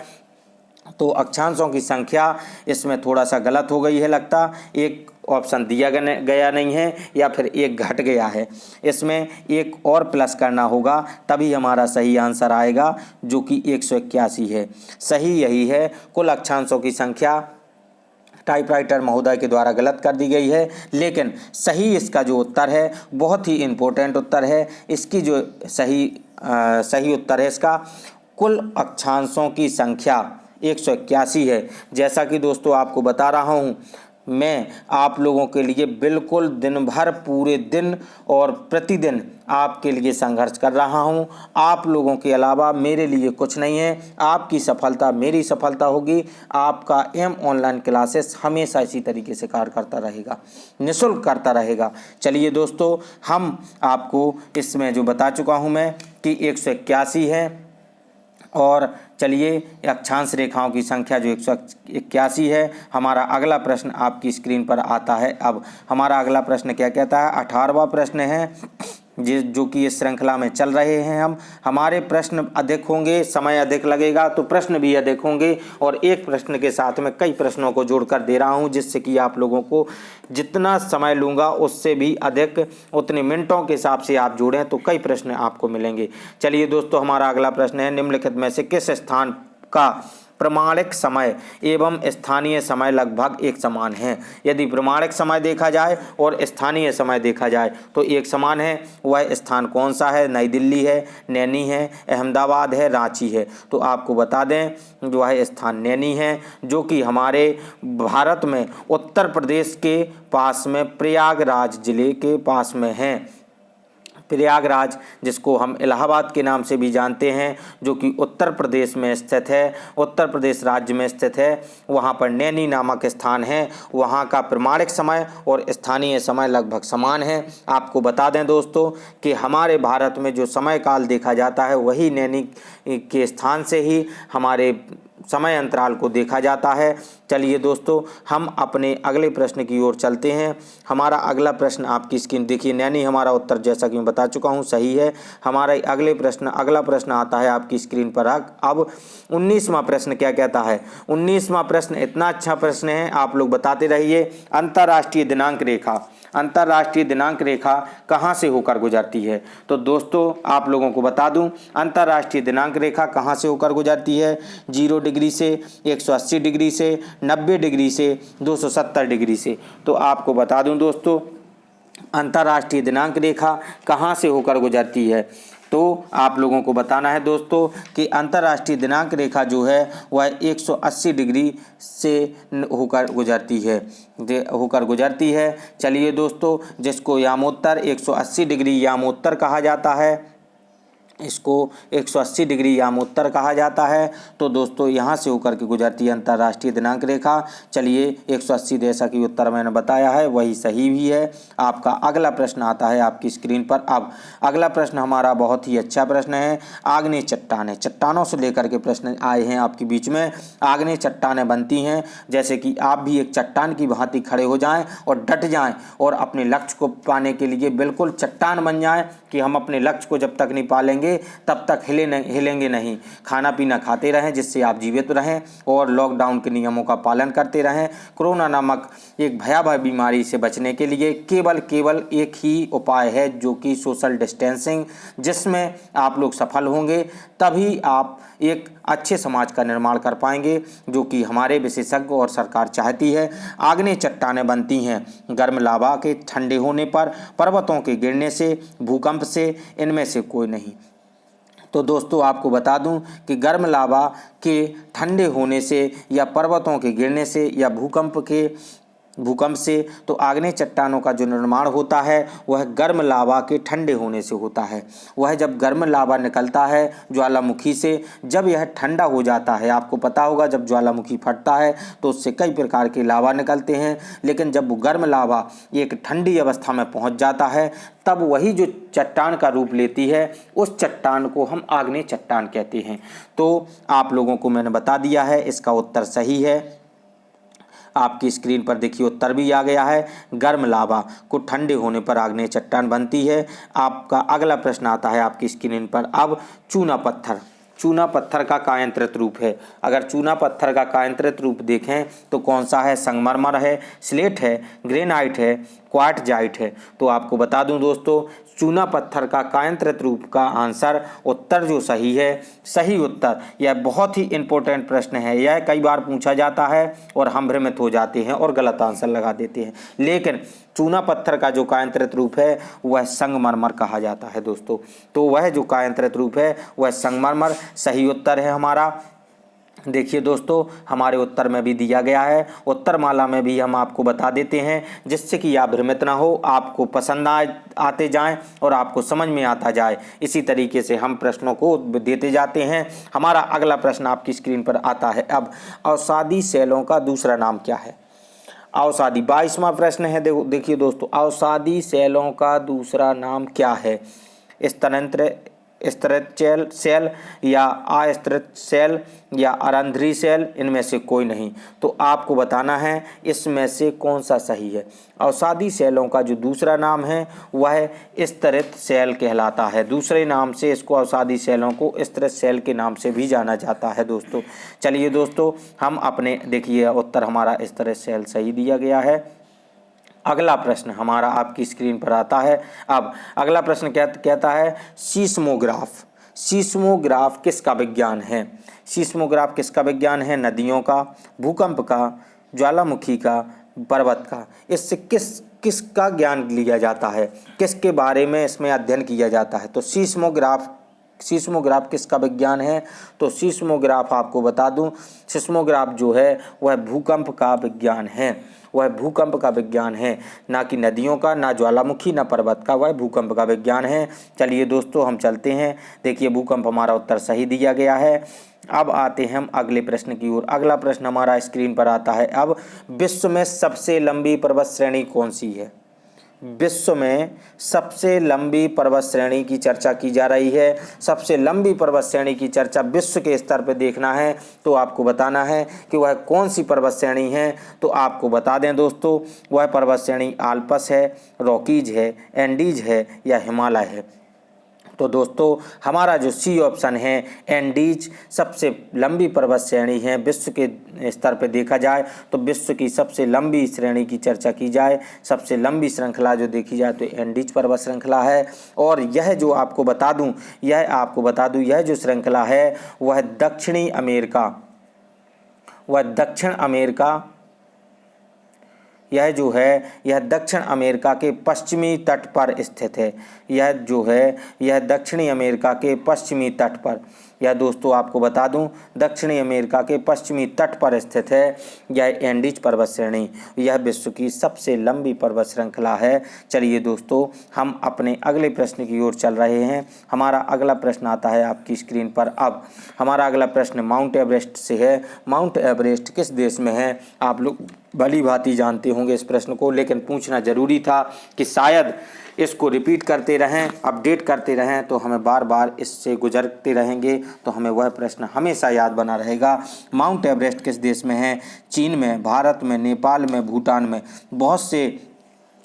तो अक्षांशों की संख्या इसमें थोड़ा सा गलत हो गई है लगता, एक ऑप्शन दिया गया नहीं है या फिर एक घट गया है, इसमें एक और प्लस करना होगा तभी हमारा सही आंसर आएगा, जो कि 181 है। सही यही है, कुल अक्षांशों की संख्या टाइपराइटर महोदय के द्वारा गलत कर दी गई है, लेकिन सही इसका जो उत्तर है बहुत ही इम्पोर्टेंट उत्तर है। इसकी जो सही उत्तर है इसका, कुल अक्षांशों की संख्या 181 है। जैसा कि दोस्तों आपको बता रहा हूँ मैं आप लोगों के लिए बिल्कुल दिन भर पूरे दिन और प्रतिदिन आपके लिए संघर्ष कर रहा हूं। आप लोगों के अलावा मेरे लिए कुछ नहीं है। आपकी सफलता मेरी सफलता होगी। आपका एम ऑनलाइन क्लासेस हमेशा इसी तरीके से कार्य करता रहेगा, निःशुल्क करता रहेगा। चलिए दोस्तों, हम आपको इसमें जो बता चुका हूं मैं कि 181 है, और चलिए अक्षांश रेखाओं की संख्या जो 181 है। हमारा अगला प्रश्न आपकी स्क्रीन पर आता है। अब हमारा अगला प्रश्न क्या कहता है? 18वां प्रश्न है जो कि इस श्रृंखला में चल रहे हैं हम। हमारे प्रश्न अधिक होंगे, समय अधिक लगेगा तो प्रश्न भी अधिक होंगे, और एक प्रश्न के साथ में कई प्रश्नों को जोड़कर दे रहा हूं, जिससे कि आप लोगों को जितना समय लूँगा उससे भी अधिक, उतने मिनटों के हिसाब से आप जोड़ें तो कई प्रश्न आपको मिलेंगे। चलिए दोस्तों, हमारा अगला प्रश्न है, निम्नलिखित में से किस स्थान का प्रमाणिक समय एवं स्थानीय समय लगभग एक समान है? यदि प्रमाणिक समय देखा जाए और स्थानीय समय देखा जाए तो एक समान है। वह स्थान कौन सा है? नई दिल्ली है, नैनी है, अहमदाबाद है, रांची है। तो आपको बता दें जो है स्थान नैनी है, जो कि हमारे भारत में उत्तर प्रदेश के पास में प्रयागराज जिले के पास में है। प्रयागराज, जिसको हम इलाहाबाद के नाम से भी जानते हैं, जो कि उत्तर प्रदेश में स्थित है, उत्तर प्रदेश राज्य में स्थित है। वहाँ पर नैनी नामक स्थान है। वहाँ का प्रमाणिक समय और स्थानीय समय लगभग समान है। आपको बता दें दोस्तों कि हमारे भारत में जो समय काल देखा जाता है वही नैनी के स्थान से ही हमारे समय अंतराल को देखा जाता है। चलिए दोस्तों, हम अपने अगले प्रश्न की ओर चलते हैं। हमारा अगला प्रश्न आपकी स्क्रीन देखिए। नैनी हमारा उत्तर, जैसा कि मैं बता चुका हूं, सही है। हमारा अगला प्रश्न आता है आपकी स्क्रीन पर। अब 19वां प्रश्न क्या कहता है? 19वां प्रश्न इतना अच्छा प्रश्न है, आप लोग बताते रहिए। अंतर्राष्ट्रीय दिनांक रेखा, अंतर्राष्ट्रीय दिनांक रेखा कहाँ से होकर गुजरती है? तो दोस्तों आप लोगों को बता दूं, अंतर्राष्ट्रीय दिनांक रेखा कहाँ से होकर गुजरती है? 0 डिग्री से, 180 डिग्री से, 90 डिग्री से, 270 डिग्री से। तो आपको बता दूं दोस्तों, अंतर्राष्ट्रीय दिनांक रेखा कहाँ से होकर गुजरती है? तो आप लोगों को बताना है दोस्तों कि अंतर्राष्ट्रीय दिनांक रेखा जो है वह 180 डिग्री से होकर गुजरती है। चलिए दोस्तों, जिसको यामोत्तर 180 डिग्री यामोत्तर कहा जाता है, इसको 180 डिग्री यामोत्तर कहा जाता है। तो दोस्तों यहाँ से होकर के गुजरती है अंतर्राष्ट्रीय दिनांक रेखा। चलिए 180 जैसा कि उत्तर मैंने बताया है वही सही भी है। आपका अगला प्रश्न आता है आपकी स्क्रीन पर। अब अगला प्रश्न हमारा बहुत ही अच्छा प्रश्न है। आग्नेय चट्टानें, चट्टानों से लेकर के प्रश्न आए हैं आपके बीच में। आग्नेय चट्टानें बनती हैं जैसे कि आप भी एक चट्टान की भांति खड़े हो जाएं और डट जाएं और अपने लक्ष्य को पाने के लिए बिल्कुल चट्टान बन जाएं कि हम अपने लक्ष्य को जब तक नहीं पालेंगे तब तक हिलेंगे नहीं। खाना पीना खाते रहें जिससे आप जीवित रहें, और लॉकडाउन के नियमों का पालन करते रहें। कोरोना नामक एक भयावह बीमारी से बचने के लिए केवल एक ही उपाय है, जो कि सोशल डिस्टेंसिंग, जिसमें आप लोग सफल होंगे तभी आप एक अच्छे समाज का निर्माण कर पाएंगे, जो कि हमारे विशेषज्ञ और सरकार चाहती है। आग्नेय चट्टानें बनती हैं गर्म लावा के ठंडे होने पर, पर्वतों के गिरने से, भूकंप से, इनमें से कोई नहीं। तो दोस्तों आपको बता दूं कि गर्म लावा के ठंडे होने से या पर्वतों के गिरने से या भूकंप से तो आग्नेय चट्टानों का जो निर्माण होता है वह गर्म लावा के ठंडे होने से होता है। वह जब गर्म लावा निकलता है ज्वालामुखी से, जब यह ठंडा हो जाता है, आपको पता होगा जब ज्वालामुखी फटता है तो उससे कई प्रकार के लावा निकलते हैं, लेकिन जब वो गर्म लावा एक ठंडी अवस्था में पहुंच जाता है तब वही जो चट्टान का रूप लेती है, उस चट्टान को हम आग्नेय चट्टान कहते हैं। तो आप लोगों को मैंने बता दिया है, इसका उत्तर सही है। आपकी स्क्रीन पर देखिए उत्तर भी आ गया है। गर्म लावा को ठंडे होने पर आग्नेय चट्टान बनती है। आपका अगला प्रश्न आता है आपकी स्क्रीन पर। अब चूना पत्थर, चूना पत्थर का कायांतरित रूप है। अगर चूना पत्थर का कायांतरित रूप देखें तो कौन सा है? संगमरमर है, स्लेट है, ग्रेनाइट है, क्वार्टजाइट है। तो आपको बता दूं दोस्तों, चूना पत्थर का कायांतरित रूप का आंसर उत्तर जो सही है, सही उत्तर, यह बहुत ही इंपॉर्टेंट प्रश्न है। यह कई बार पूछा जाता है और हम भ्रमित हो जाते हैं और गलत आंसर लगा देते हैं, लेकिन चूना पत्थर का जो कायांतरित रूप है वह संगमरमर कहा जाता है दोस्तों। तो वह जो कायांतरित रूप है वह संगमरमर सही उत्तर है हमारा। देखिए दोस्तों, हमारे उत्तर में भी दिया गया है, उत्तरमाला में भी हम आपको बता देते हैं, जिससे कि आप भ्रमित ना हो, आपको पसंद आते जाएं और आपको समझ में आता जाए। इसी तरीके से हम प्रश्नों को देते जाते हैं। हमारा अगला प्रश्न आपकी स्क्रीन पर आता है अब, अवसादी सेलों का दूसरा नाम क्या है? अवसादी 22वां प्रश्न है। देखिए दोस्तों, अवसादी सेलों का दूसरा नाम क्या है? स्तनंत्र स्तरित सेल या अस्थिर सेल या अरंध्री सेल, इनमें से कोई नहीं। तो आपको बताना है इसमें से कौन सा सही है। अवसादी सेलों का जो दूसरा नाम है वह स्तरित सेल कहलाता है। दूसरे नाम से इसको, अवसादी सेलों को स्तरित सेल के नाम से भी जाना जाता है दोस्तों। चलिए दोस्तों, हम अपने, देखिए उत्तर हमारा स्तरित सेल सही दिया गया है। अगला प्रश्न हमारा आपकी स्क्रीन पर आता है अब। अगला प्रश्न कहता है सीस्मोग्राफ। सीस्मोग्राफ किसका विज्ञान है? सीस्मोग्राफ किसका विज्ञान है? नदियों का, भूकंप का, ज्वालामुखी का, पर्वत का। इससे किसका ज्ञान लिया जाता है? किसके बारे में इसमें अध्ययन किया जाता है? तो सीस्मोग्राफ किसका विज्ञान है? तो सीस्मोग्राफ आपको बता दूं, सीस्मोग्राफ जो है वह भूकंप का विज्ञान है। वह भूकंप का विज्ञान है, ना कि नदियों का, ना ज्वालामुखी, ना पर्वत का, वह भूकंप का विज्ञान है। चलिए दोस्तों, हम चलते हैं। देखिए, भूकंप हमारा उत्तर सही दिया गया है। अब आते हैं हम अगले प्रश्न की ओर। अगला प्रश्न हमारा स्क्रीन पर आता है अब, विश्व में सबसे लंबी पर्वत श्रेणी कौन सी है? विश्व में सबसे लंबी पर्वत श्रेणी की चर्चा की जा रही है। सबसे लंबी पर्वत श्रेणी की चर्चा विश्व के स्तर पर देखना है तो आपको बताना है कि वह कौन सी पर्वत श्रेणी है। तो आपको बता दें दोस्तों, वह पर्वत श्रेणी आल्प्स है, रॉकीज है, एंडीज है या हिमालय है। तो दोस्तों, हमारा जो सी ऑप्शन है, एंडीज सबसे लंबी पर्वत श्रेणी है। विश्व के स्तर पर देखा जाए तो विश्व की सबसे लंबी श्रेणी की चर्चा की जाए, सबसे लंबी श्रृंखला जो देखी जाए तो एंडीज पर्वत श्रृंखला है। और यह जो आपको बता दूं, यह जो श्रृंखला है वह दक्षिण दक्षिण अमेरिका के पश्चिमी तट पर स्थित है। यह दक्षिणी अमेरिका के पश्चिमी तट पर, यह दोस्तों आपको बता दूं, दक्षिणी अमेरिका के पश्चिमी तट पर स्थित है यह एंडीज पर्वत श्रेणी। यह विश्व की सबसे लंबी पर्वत श्रृंखला है। चलिए दोस्तों, हम अपने अगले प्रश्न की ओर चल रहे हैं। हमारा अगला प्रश्न आता है आपकी स्क्रीन पर अब। हमारा अगला प्रश्न माउंट एवरेस्ट से है। माउंट एवरेस्ट किस देश में है? आप लोग भली भांति जानते होंगे इस प्रश्न को, लेकिन पूछना जरूरी था कि शायद इसको रिपीट करते रहें, अपडेट करते रहें, तो हमें बार बार इससे गुजरते रहेंगे तो हमें वह प्रश्न हमेशा याद बना रहेगा। माउंट एवरेस्ट किस देश में है? चीन में, भारत में, नेपाल में, भूटान में। बहुत से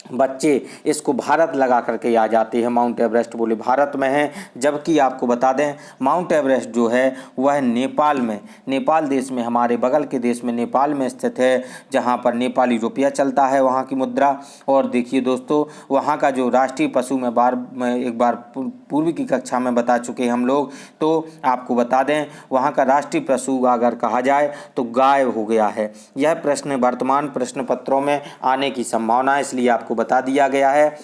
बच्चे इसको भारत लगा करके आ जाते हैं, माउंट एवरेस्ट बोले भारत में है, जबकि आपको बता दें माउंट एवरेस्ट जो है वह नेपाल देश में, हमारे बगल के देश में नेपाल में स्थित है, जहां पर नेपाली रुपया चलता है, वहां की मुद्रा। और देखिए दोस्तों, वहां का जो राष्ट्रीय पशु मैं एक बार पूर्व की कक्षा में बता चुके हम लोग, तो आपको बता दें वहां का राष्ट्रीय पशु अगर कहा जाए तो गाय हो गया है। यह प्रश्न वर्तमान प्रश्न पत्रों में आने की संभावना है, इसलिए आपको बता दिया गया है।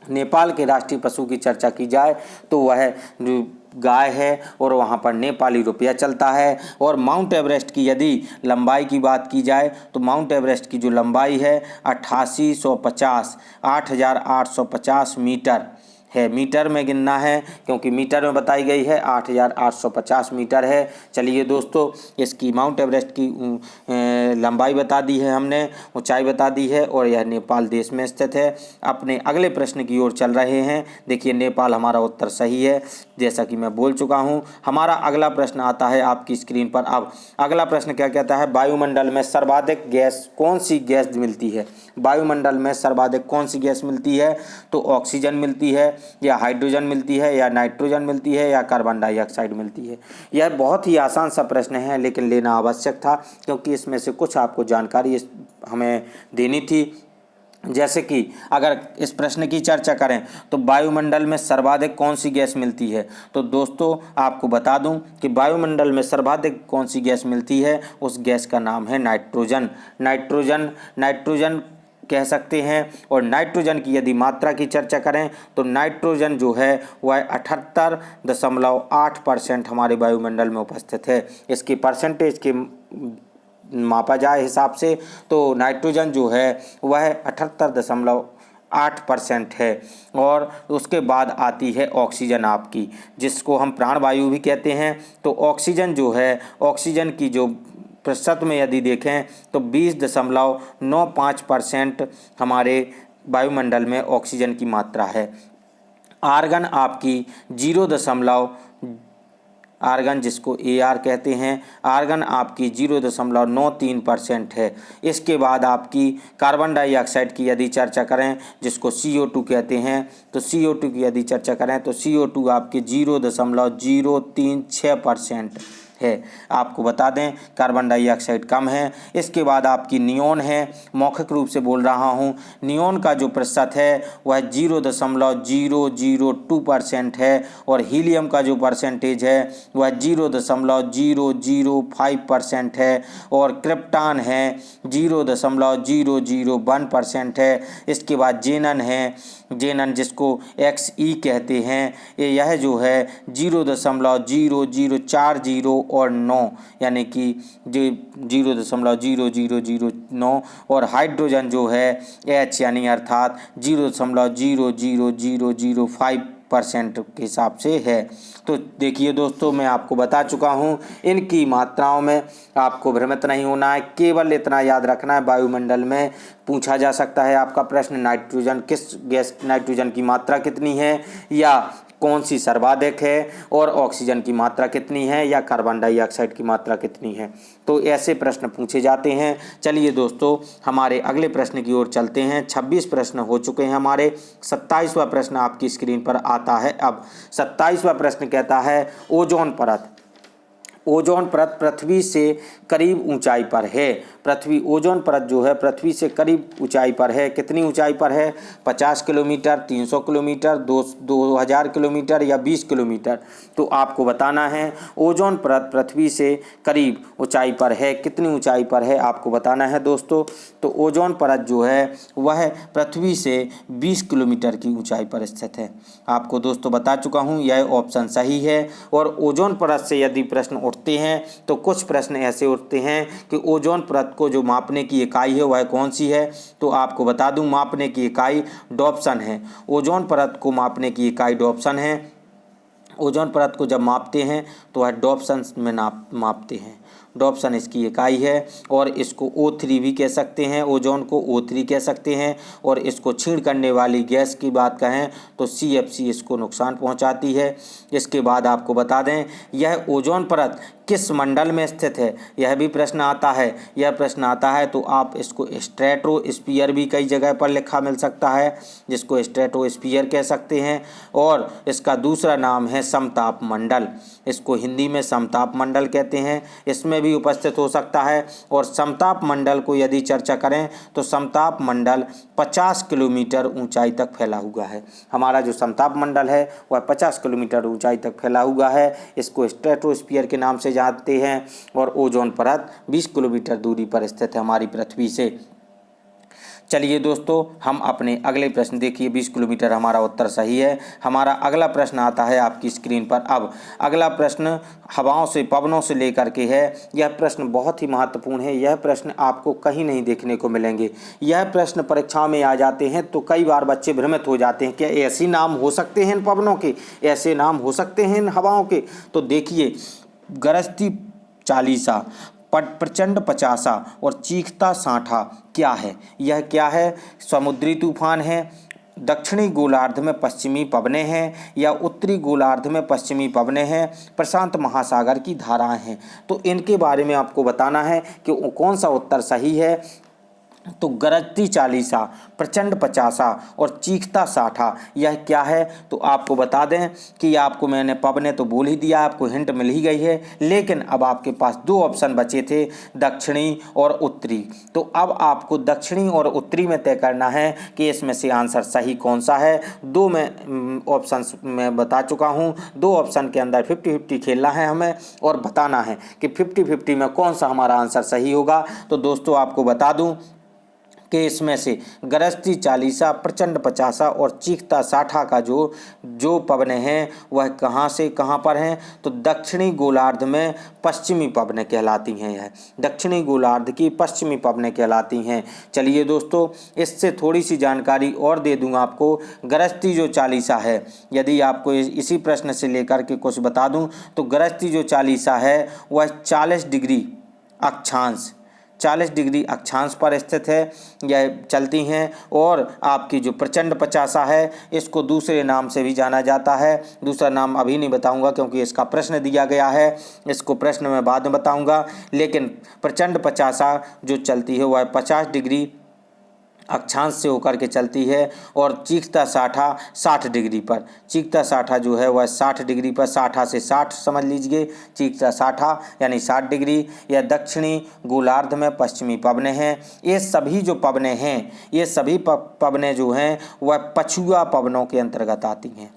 नेपाल के राष्ट्रीय पशु की चर्चा की जाए तो वह गाय है और वहाँ पर नेपाली रुपया चलता है। और माउंट एवरेस्ट की यदि लंबाई की बात की जाए तो माउंट एवरेस्ट की जो लंबाई है 8,850 मीटर है। मीटर में गिनना है क्योंकि मीटर में बताई गई है, 8,850 मीटर है। चलिए दोस्तों, इसकी माउंट एवरेस्ट की लंबाई बता दी है हमने, ऊंचाई बता दी है, और यह नेपाल देश में स्थित है। अपने अगले प्रश्न की ओर चल रहे हैं। देखिए, नेपाल हमारा उत्तर सही है, जैसा कि मैं बोल चुका हूं। हमारा अगला प्रश्न आता है आपकी स्क्रीन पर अब। अगला प्रश्न क्या कहता है? वायुमंडल में सर्वाधिक गैस कौन सी गैस मिलती है? वायुमंडल में सर्वाधिक कौन सी गैस मिलती है? तो ऑक्सीजन मिलती है, या हाइड्रोजन मिलती है, या नाइट्रोजन मिलती है, या कार्बन डाइऑक्साइड मिलती है। यह बहुत ही आसान सा प्रश्न है, लेकिन लेना आवश्यक था क्योंकि इसमें से कुछ आपको जानकारी हमें देनी थी। जैसे कि अगर इस प्रश्न की चर्चा करें तो वायुमंडल में सर्वाधिक कौन सी गैस मिलती है, तो दोस्तों आपको बता दूं कि वायुमंडल में सर्वाधिक कौन सी गैस मिलती है, उस गैस का नाम है नाइट्रोजन। नाइट्रोजन कह सकते हैं। और नाइट्रोजन की यदि मात्रा की चर्चा करें तो नाइट्रोजन जो है वह 78.8% हमारे वायुमंडल में उपस्थित है। इसकी परसेंटेज के मापा जाए हिसाब से तो नाइट्रोजन जो है वह 78.8% है। और उसके बाद आती है ऑक्सीजन आपकी, जिसको हम प्राणवायु भी कहते हैं। तो ऑक्सीजन जो है, ऑक्सीजन की जो प्रतिशत में यदि देखें तो 20.95% हमारे वायुमंडल में ऑक्सीजन की मात्रा है। आर्गन आपकी 0, आर्गन जिसको AR कहते हैं, आर्गन आपकी 0.93% है। इसके बाद आपकी कार्बन डाइऑक्साइड की यदि चर्चा करें जिसको CO2 कहते हैं, तो CO2 की यदि चर्चा करें तो CO2 आपके 0.036% है। आपको बता दें कार्बन डाइऑक्साइड कम है। इसके बाद आपकी नियोन है, मौखिक रूप से बोल रहा हूँ, नियोन का जो प्रतिशत है वह 0.002% है। और हीलियम का जो परसेंटेज है वह 0.005% है। और क्रिप्टॉन है 0.001% है। इसके बाद जेनन है, जेनन जिसको XE कहते हैं, यह जो है 0.00040 और 9 यानी कि 0.00009। और हाइड्रोजन जो है H यानी अर्थात 0.00005% के हिसाब से है। तो देखिए दोस्तों, मैं आपको बता चुका हूँ, इनकी मात्राओं में आपको भ्रमित नहीं होना है। केवल इतना याद रखना है, वायुमंडल में पूछा जा सकता है आपका प्रश्न, नाइट्रोजन किस गैस, नाइट्रोजन की मात्रा कितनी है या कौन सी सर्वाधिक है, और ऑक्सीजन की मात्रा कितनी है या कार्बन डाइऑक्साइड की मात्रा कितनी है। तो ऐसे प्रश्न पूछे जाते हैं। चलिए दोस्तों, हमारे अगले प्रश्न की ओर चलते हैं। 26 प्रश्न हो चुके हैं हमारे। 27वां प्रश्न आपकी स्क्रीन पर आता है। अब 27वां प्रश्न कहता है ओजोन परत। ओजोन परत पृथ्वी से करीब ऊंचाई पर है। पृथ्वी, ओजोन परत जो है पृथ्वी से करीब ऊंचाई पर है। कितनी ऊंचाई पर है? 50 किलोमीटर, 300 किलोमीटर, 2000 किलोमीटर या 20 किलोमीटर। तो आपको बताना है ओजोन परत पृथ्वी से करीब ऊंचाई पर है, कितनी ऊंचाई पर है आपको बताना है दोस्तों। तो ओजोन परत जो है वह पृथ्वी से 20 किलोमीटर की ऊंचाई पर स्थित है। आपको दोस्तों बता चुका हूँ, यह ऑप्शन सही है। और ओजोन परत से यदि प्रश्न उठते हैं तो कुछ प्रश्न ऐसे उठते हैं कि ओजोन परत को जो मापने की इकाई है वह कौन सी है। तो आपको बता दूं, मापने की इकाई डॉप्सन है। ओजोन परत को मापने की इकाई डॉप्सन है। ओजोन परत को जब मापते हैं तो वह डॉप्सन में मापते हैं। डॉप्सन इसकी इकाई है। और इसको O3 भी कह सकते हैं, ओजोन को O3 कह सकते हैं। और इसको क्षीण करने वाली गैस की बात कहें तो CFC इसको नुकसान पहुंचाती है। इसके बाद आपको बता दें, यह ओजोन परत किस मंडल में स्थित है, यह भी प्रश्न आता है। यह प्रश्न आता है तो आप इसको स्ट्रेटोस्फीयर भी कई जगह पर लिखा मिल सकता है, जिसको स्ट्रेटोस्फीयर कह सकते हैं। और इसका दूसरा नाम है समताप मंडल, इसको हिंदी में समताप मंडल कहते हैं। इसमें भी उपस्थित हो सकता है। और समताप मंडल को यदि चर्चा करें तो समताप मंडल 50 किलोमीटर ऊंचाई तक फैला हुआ है। हमारा जो समताप मंडल है वह 50 किलोमीटर ऊंचाई तक फैला हुआ है। इसको स्ट्रेटोस्फीयर के नाम से जानते हैं। और ओजोन परत 20 किलोमीटर दूरी पर स्थित है हमारी पृथ्वी से। चलिए दोस्तों, हम अपने अगले प्रश्न देखिए। 20 किलोमीटर हमारा उत्तर सही है। हमारा अगला प्रश्न आता है आपकी स्क्रीन पर। अब अगला प्रश्न हवाओं से, पवनों से लेकर के है। यह प्रश्न बहुत ही महत्वपूर्ण है। यह प्रश्न आपको कहीं नहीं देखने को मिलेंगे। यह प्रश्न परीक्षाओं में आ जाते हैं तो कई बार बच्चे भ्रमित हो जाते हैं, क्या ऐसे नाम हो सकते हैं इन पवनों के, ऐसे नाम हो सकते हैं इन हवाओं के। तो देखिए, गरजती चालीसा, प्रचंड पचासा और चीखता साठा क्या है? यह क्या है? समुद्री तूफान है, दक्षिणी गोलार्ध में पश्चिमी पवनें हैं, या उत्तरी गोलार्ध में पश्चिमी पवनें हैं, प्रशांत महासागर की धाराएं हैं। तो इनके बारे में आपको बताना है कि कौन सा उत्तर सही है। तो गरजती चालीसा, प्रचंड पचासा और चीखता साठा यह क्या है? तो आपको बता दें कि आपको मैंने पवने तो बोल ही दिया, आपको हिंट मिल ही गई है। लेकिन अब आपके पास दो ऑप्शन बचे थे, दक्षिणी और उत्तरी। तो अब आपको दक्षिणी और उत्तरी में तय करना है कि इसमें से आंसर सही कौन सा है। दो में ऑप्शंस मैं बता चुका हूँ। दो ऑप्शन के अंदर 50-50 खेलना है हमें और बताना है कि 50-50 में कौन सा हमारा आंसर सही होगा। तो दोस्तों आपको बता दूँ कि इसमें से गरजती चालीसा, प्रचंड पचासा और चीखता साठा का जो पवनें हैं वह कहाँ से कहाँ पर हैं, तो दक्षिणी गोलार्ध में पश्चिमी पवनें कहलाती हैं। यह दक्षिणी गोलार्ध की पश्चिमी पवनें कहलाती हैं। चलिए दोस्तों, इससे थोड़ी सी जानकारी और दे दूँ आपको। गरजती जो चालीसा है, यदि आपको इसी प्रश्न से लेकर के कुछ बता दूँ तो गरजती जो चालीसा है वह 40 डिग्री अक्षांश पर स्थित है, यह चलती हैं। और आपकी जो प्रचंड पचासा है इसको दूसरे नाम से भी जाना जाता है। दूसरा नाम अभी नहीं बताऊंगा क्योंकि इसका प्रश्न दिया गया है, इसको प्रश्न में बाद में बताऊंगा। लेकिन प्रचंड पचासा जो चलती है वह 50 डिग्री अक्षांश से होकर के चलती है। और चीखता साठा 60 डिग्री पर, चीखता साठा जो है वह 60 डिग्री पर, साठा से 60 समझ लीजिए, चीखता साठा यानी 60 डिग्री। यह दक्षिणी गोलार्ध में पश्चिमी पवनें हैं। ये सभी जो पवनें हैं, ये सभी पवनें जो हैं वह पछुआ पवनों के अंतर्गत आती हैं।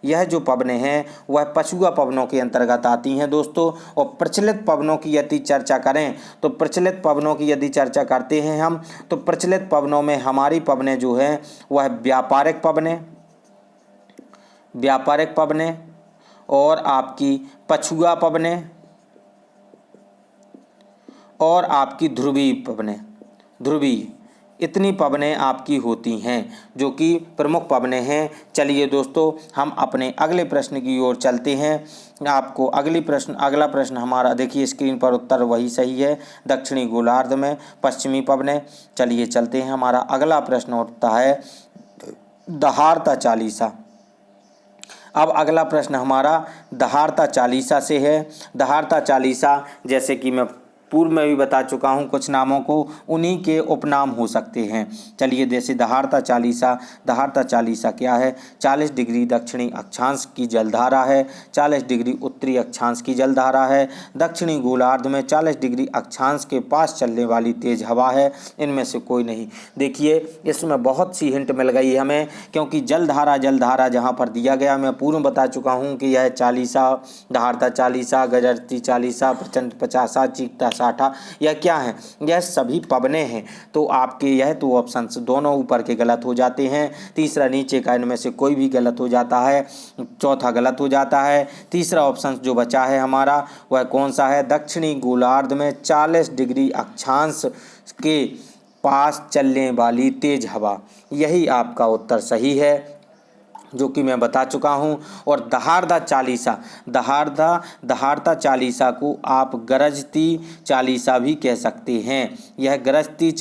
यह जो पवनें हैं वह पछुआ पवनों के अंतर्गत आती हैं दोस्तों। और प्रचलित पवनों की यदि चर्चा करें तो प्रचलित पवनों की यदि चर्चा करते हैं हम, तो प्रचलित पवनों में हमारी पवनें जो हैं वह व्यापारिक पवनें और आपकी पछुआ पवनें और आपकी ध्रुवीय इतनी पवनें आपकी होती हैं जो कि प्रमुख पवनें हैं। चलिए दोस्तों, हम अपने अगले प्रश्न की ओर चलते हैं। आपको अगला प्रश्न हमारा देखिए, स्क्रीन पर उत्तर वही सही है, दक्षिणी गोलार्ध में पश्चिमी पवनें। चलिए चलते हैं, हमारा अगला प्रश्न उठता है दहाड़ता चालीसा। अब अगला प्रश्न हमारा दहाड़ता चालीसा से है। दहाड़ता चालीसा, जैसे कि मैं पूर्व में भी बता चुका हूँ, कुछ नामों को उन्हीं के उपनाम हो सकते हैं। चलिए, जैसे दहाड़ता चालीसा क्या है? 40 डिग्री दक्षिणी अक्षांश की जलधारा है, 40 डिग्री उत्तरी अक्षांश की जलधारा है, दक्षिणी गोलार्ध में 40 डिग्री अक्षांश के पास चलने वाली तेज हवा है, इनमें से कोई नहीं। देखिए, इसमें बहुत सी हिंट मिल गई हमें, क्योंकि जलधारा जहाँ पर दिया गया, मैं पूर्व बता चुका हूँ कि यह चालीसा, दहाड़ता चालीसा, गरजती चालीसा, प्रचंड पचासा, चीखता साठा, यह क्या है? यह सभी पवनें हैं। तो आपके यह तो ऑप्शन दोनों ऊपर के गलत हो जाते हैं, तीसरा नीचे का इनमें से कोई भी गलत हो जाता है, चौथा गलत हो जाता है। तीसरा ऑप्शन जो बचा है हमारा वह कौन सा है? दक्षिणी गोलार्ध में 40 डिग्री अक्षांश के पास चलने वाली तेज हवा, यही आपका उत्तर सही है, जो कि मैं बता चुका हूं। और दहाड़ता चालीसा को आप गरजती चालीसा भी कह सकते हैं। यह गरजती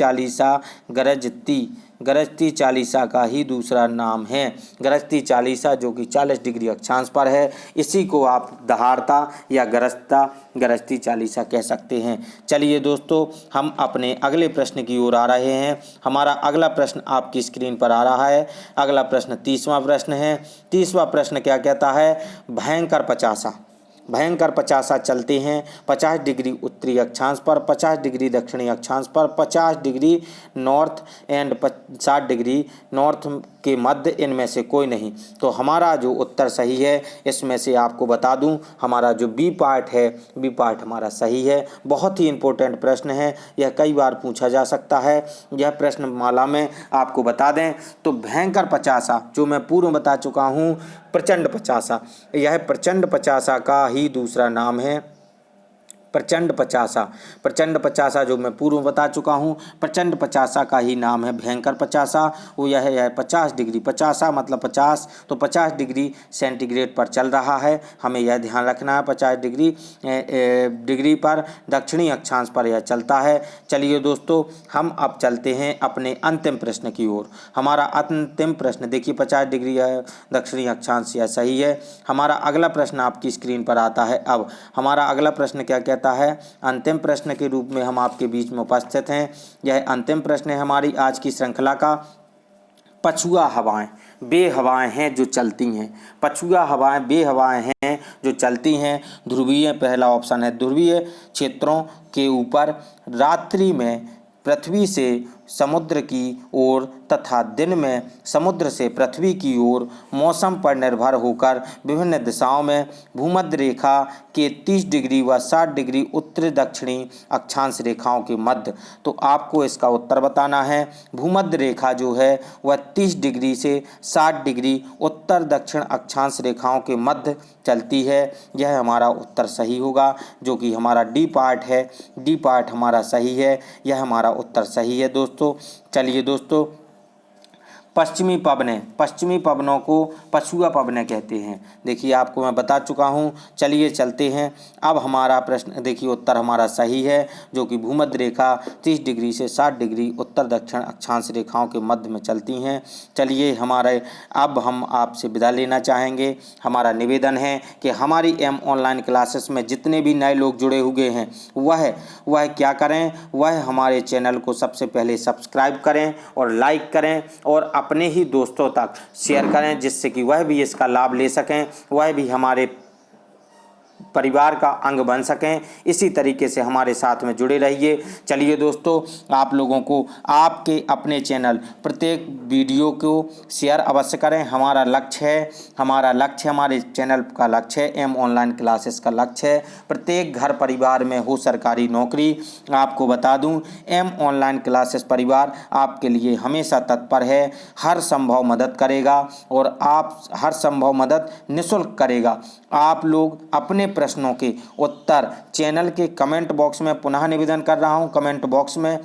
चालीसा का ही दूसरा नाम है। गरजती चालीसा जो कि 40 डिग्री अक्षांश पर है, इसी को आप दहाड़ता या गरजती चालीसा कह सकते हैं। चलिए दोस्तों, हम अपने अगले प्रश्न की ओर आ रहे हैं। हमारा अगला प्रश्न आपकी स्क्रीन पर आ रहा है। अगला प्रश्न 30वां प्रश्न है। 30वां प्रश्न क्या कहता है? भयंकर पचासा चलते हैं 50 डिग्री उत्तरी अक्षांश पर, 50 डिग्री दक्षिणी अक्षांश पर, 50 degree north and 60 degree north के मध्य, इनमें से कोई नहीं। तो हमारा जो उत्तर सही है, इसमें से आपको बता दूं, हमारा जो बी पार्ट हमारा सही है। बहुत ही इम्पोर्टेंट प्रश्न है, यह कई बार पूछा जा सकता है। यह प्रश्न माला में आपको बता दें तो भयंकर पचासा, जो मैं पूर्व बता चुका हूँ, प्रचंड पचासा, यह प्रचंड पचासा का ही दूसरा नाम है। प्रचंड पचासा जो मैं पूर्व बता चुका हूँ, प्रचंड पचासा का ही नाम है भयंकर पचासा। वो यह है 50 डिग्री, पचासा मतलब 50, तो 50 डिग्री सेंटीग्रेड पर चल रहा है, हमें यह ध्यान रखना है। 50 डिग्री पर दक्षिणी अक्षांश पर यह चलता है। चलिए दोस्तों, हम अब चलते हैं अपने अंतिम प्रश्न की ओर। हमारा अंतिम प्रश्न देखिए, 50 डिग्री है दक्षिणी अक्षांश, यह सही है। हमारा अगला प्रश्न आपकी स्क्रीन पर आता है। अब हमारा अगला प्रश्न क्या कहता है? अंतिम प्रश्न के रूप में हम आपके बीच में उपस्थित हैं। यह अंतिम प्रश्न है हमारी आज की श्रृंखला का। पछुआ हवाएं बे हवाएं हैं जो चलती हैं, पछुआ हवाएं बे हवाएं हैं जो चलती हैं ध्रुवीय, पहला ऑप्शन है ध्रुवीय क्षेत्रों के ऊपर, रात्रि में पृथ्वी से समुद्र की ओर तथा दिन में समुद्र से पृथ्वी की ओर मौसम पर निर्भर होकर विभिन्न दिशाओं में भूमध्य रेखा के 30 डिग्री व 60 डिग्री उत्तरी दक्षिणी अक्षांश रेखाओं के मध्य। तो आपको इसका उत्तर बताना है। भूमध्य रेखा जो है वह 30 डिग्री से 60 डिग्री उत्तर दक्षिण अक्षांश रेखाओं के मध्य चलती है। यह हमारा उत्तर सही होगा, जो कि हमारा डी पार्ट है। डी पार्ट हमारा सही है, यह हमारा उत्तर सही है दोस्तों। चलिए दोस्तों, पश्चिमी पवनों को पछुआ पवनें कहते हैं। देखिए आपको मैं बता चुका हूँ। चलिए चलते हैं। अब हमारा प्रश्न देखिए, उत्तर हमारा सही है, जो कि भूमध्य रेखा 30 डिग्री से 60 डिग्री उत्तर दक्षिण अक्षांश रेखाओं के मध्य में चलती हैं। चलिए अब हम आपसे विदा लेना चाहेंगे। हमारा निवेदन है कि हमारी एम ऑनलाइन क्लासेस में जितने भी नए लोग जुड़े हुए हैं वह क्या करें, वह हमारे चैनल को सबसे पहले सब्सक्राइब करें और लाइक करें और अपने ही दोस्तों तक शेयर करें, जिससे कि वह भी इसका लाभ ले सकें, वह भी हमारे परिवार का अंग बन सकें। इसी तरीके से हमारे साथ में जुड़े रहिए। चलिए दोस्तों, आप लोगों को आपके अपने चैनल प्रत्येक वीडियो को शेयर अवश्य करें। हमारा लक्ष्य हमारे चैनल का लक्ष्य है, एम ऑनलाइन क्लासेस का लक्ष्य है प्रत्येक घर परिवार में हो सरकारी नौकरी। आपको बता दूं, एम ऑनलाइन क्लासेस परिवार आपके लिए हमेशा तत्पर है, हर संभव मदद करेगा और आप हर संभव मदद निःशुल्क करेगा। आप लोग अपने प्रश्नों के उत्तर चैनल के कमेंट बॉक्स में, पुनः निवेदन कर रहा हूं, कमेंट बॉक्स में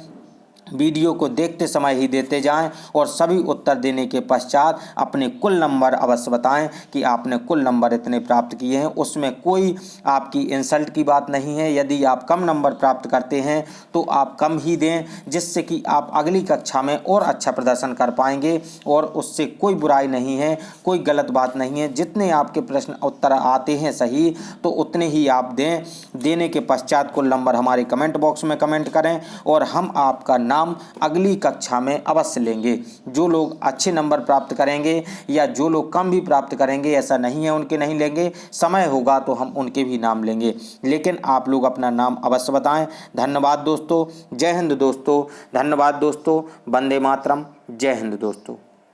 वीडियो को देखते समय ही देते जाएं और सभी उत्तर देने के पश्चात अपने कुल नंबर अवश्य बताएं कि आपने कुल नंबर इतने प्राप्त किए हैं। उसमें कोई आपकी इंसल्ट की बात नहीं है। यदि आप कम नंबर प्राप्त करते हैं तो आप कम ही दें, जिससे कि आप अगली कक्षा में और अच्छा प्रदर्शन कर पाएंगे और उससे कोई बुराई नहीं है, कोई गलत बात नहीं है। जितने आपके प्रश्न उत्तर आते हैं सही, तो उतने ही आप दें। देने के पश्चात कुल नंबर हमारे कमेंट बॉक्स में कमेंट करें और हम आपका नाम अगली कक्षा में अवश्य लेंगे। जो लोग अच्छे नंबर प्राप्त करेंगे या जो लोग कम भी प्राप्त करेंगे, ऐसा नहीं है उनके नहीं लेंगे, समय होगा तो हम उनके भी नाम लेंगे, लेकिन आप लोग अपना नाम अवश्य बताएं। धन्यवाद दोस्तों। जय हिंद दोस्तों। धन्यवाद दोस्तों। वंदे मातरम। जय हिंद दोस्तों।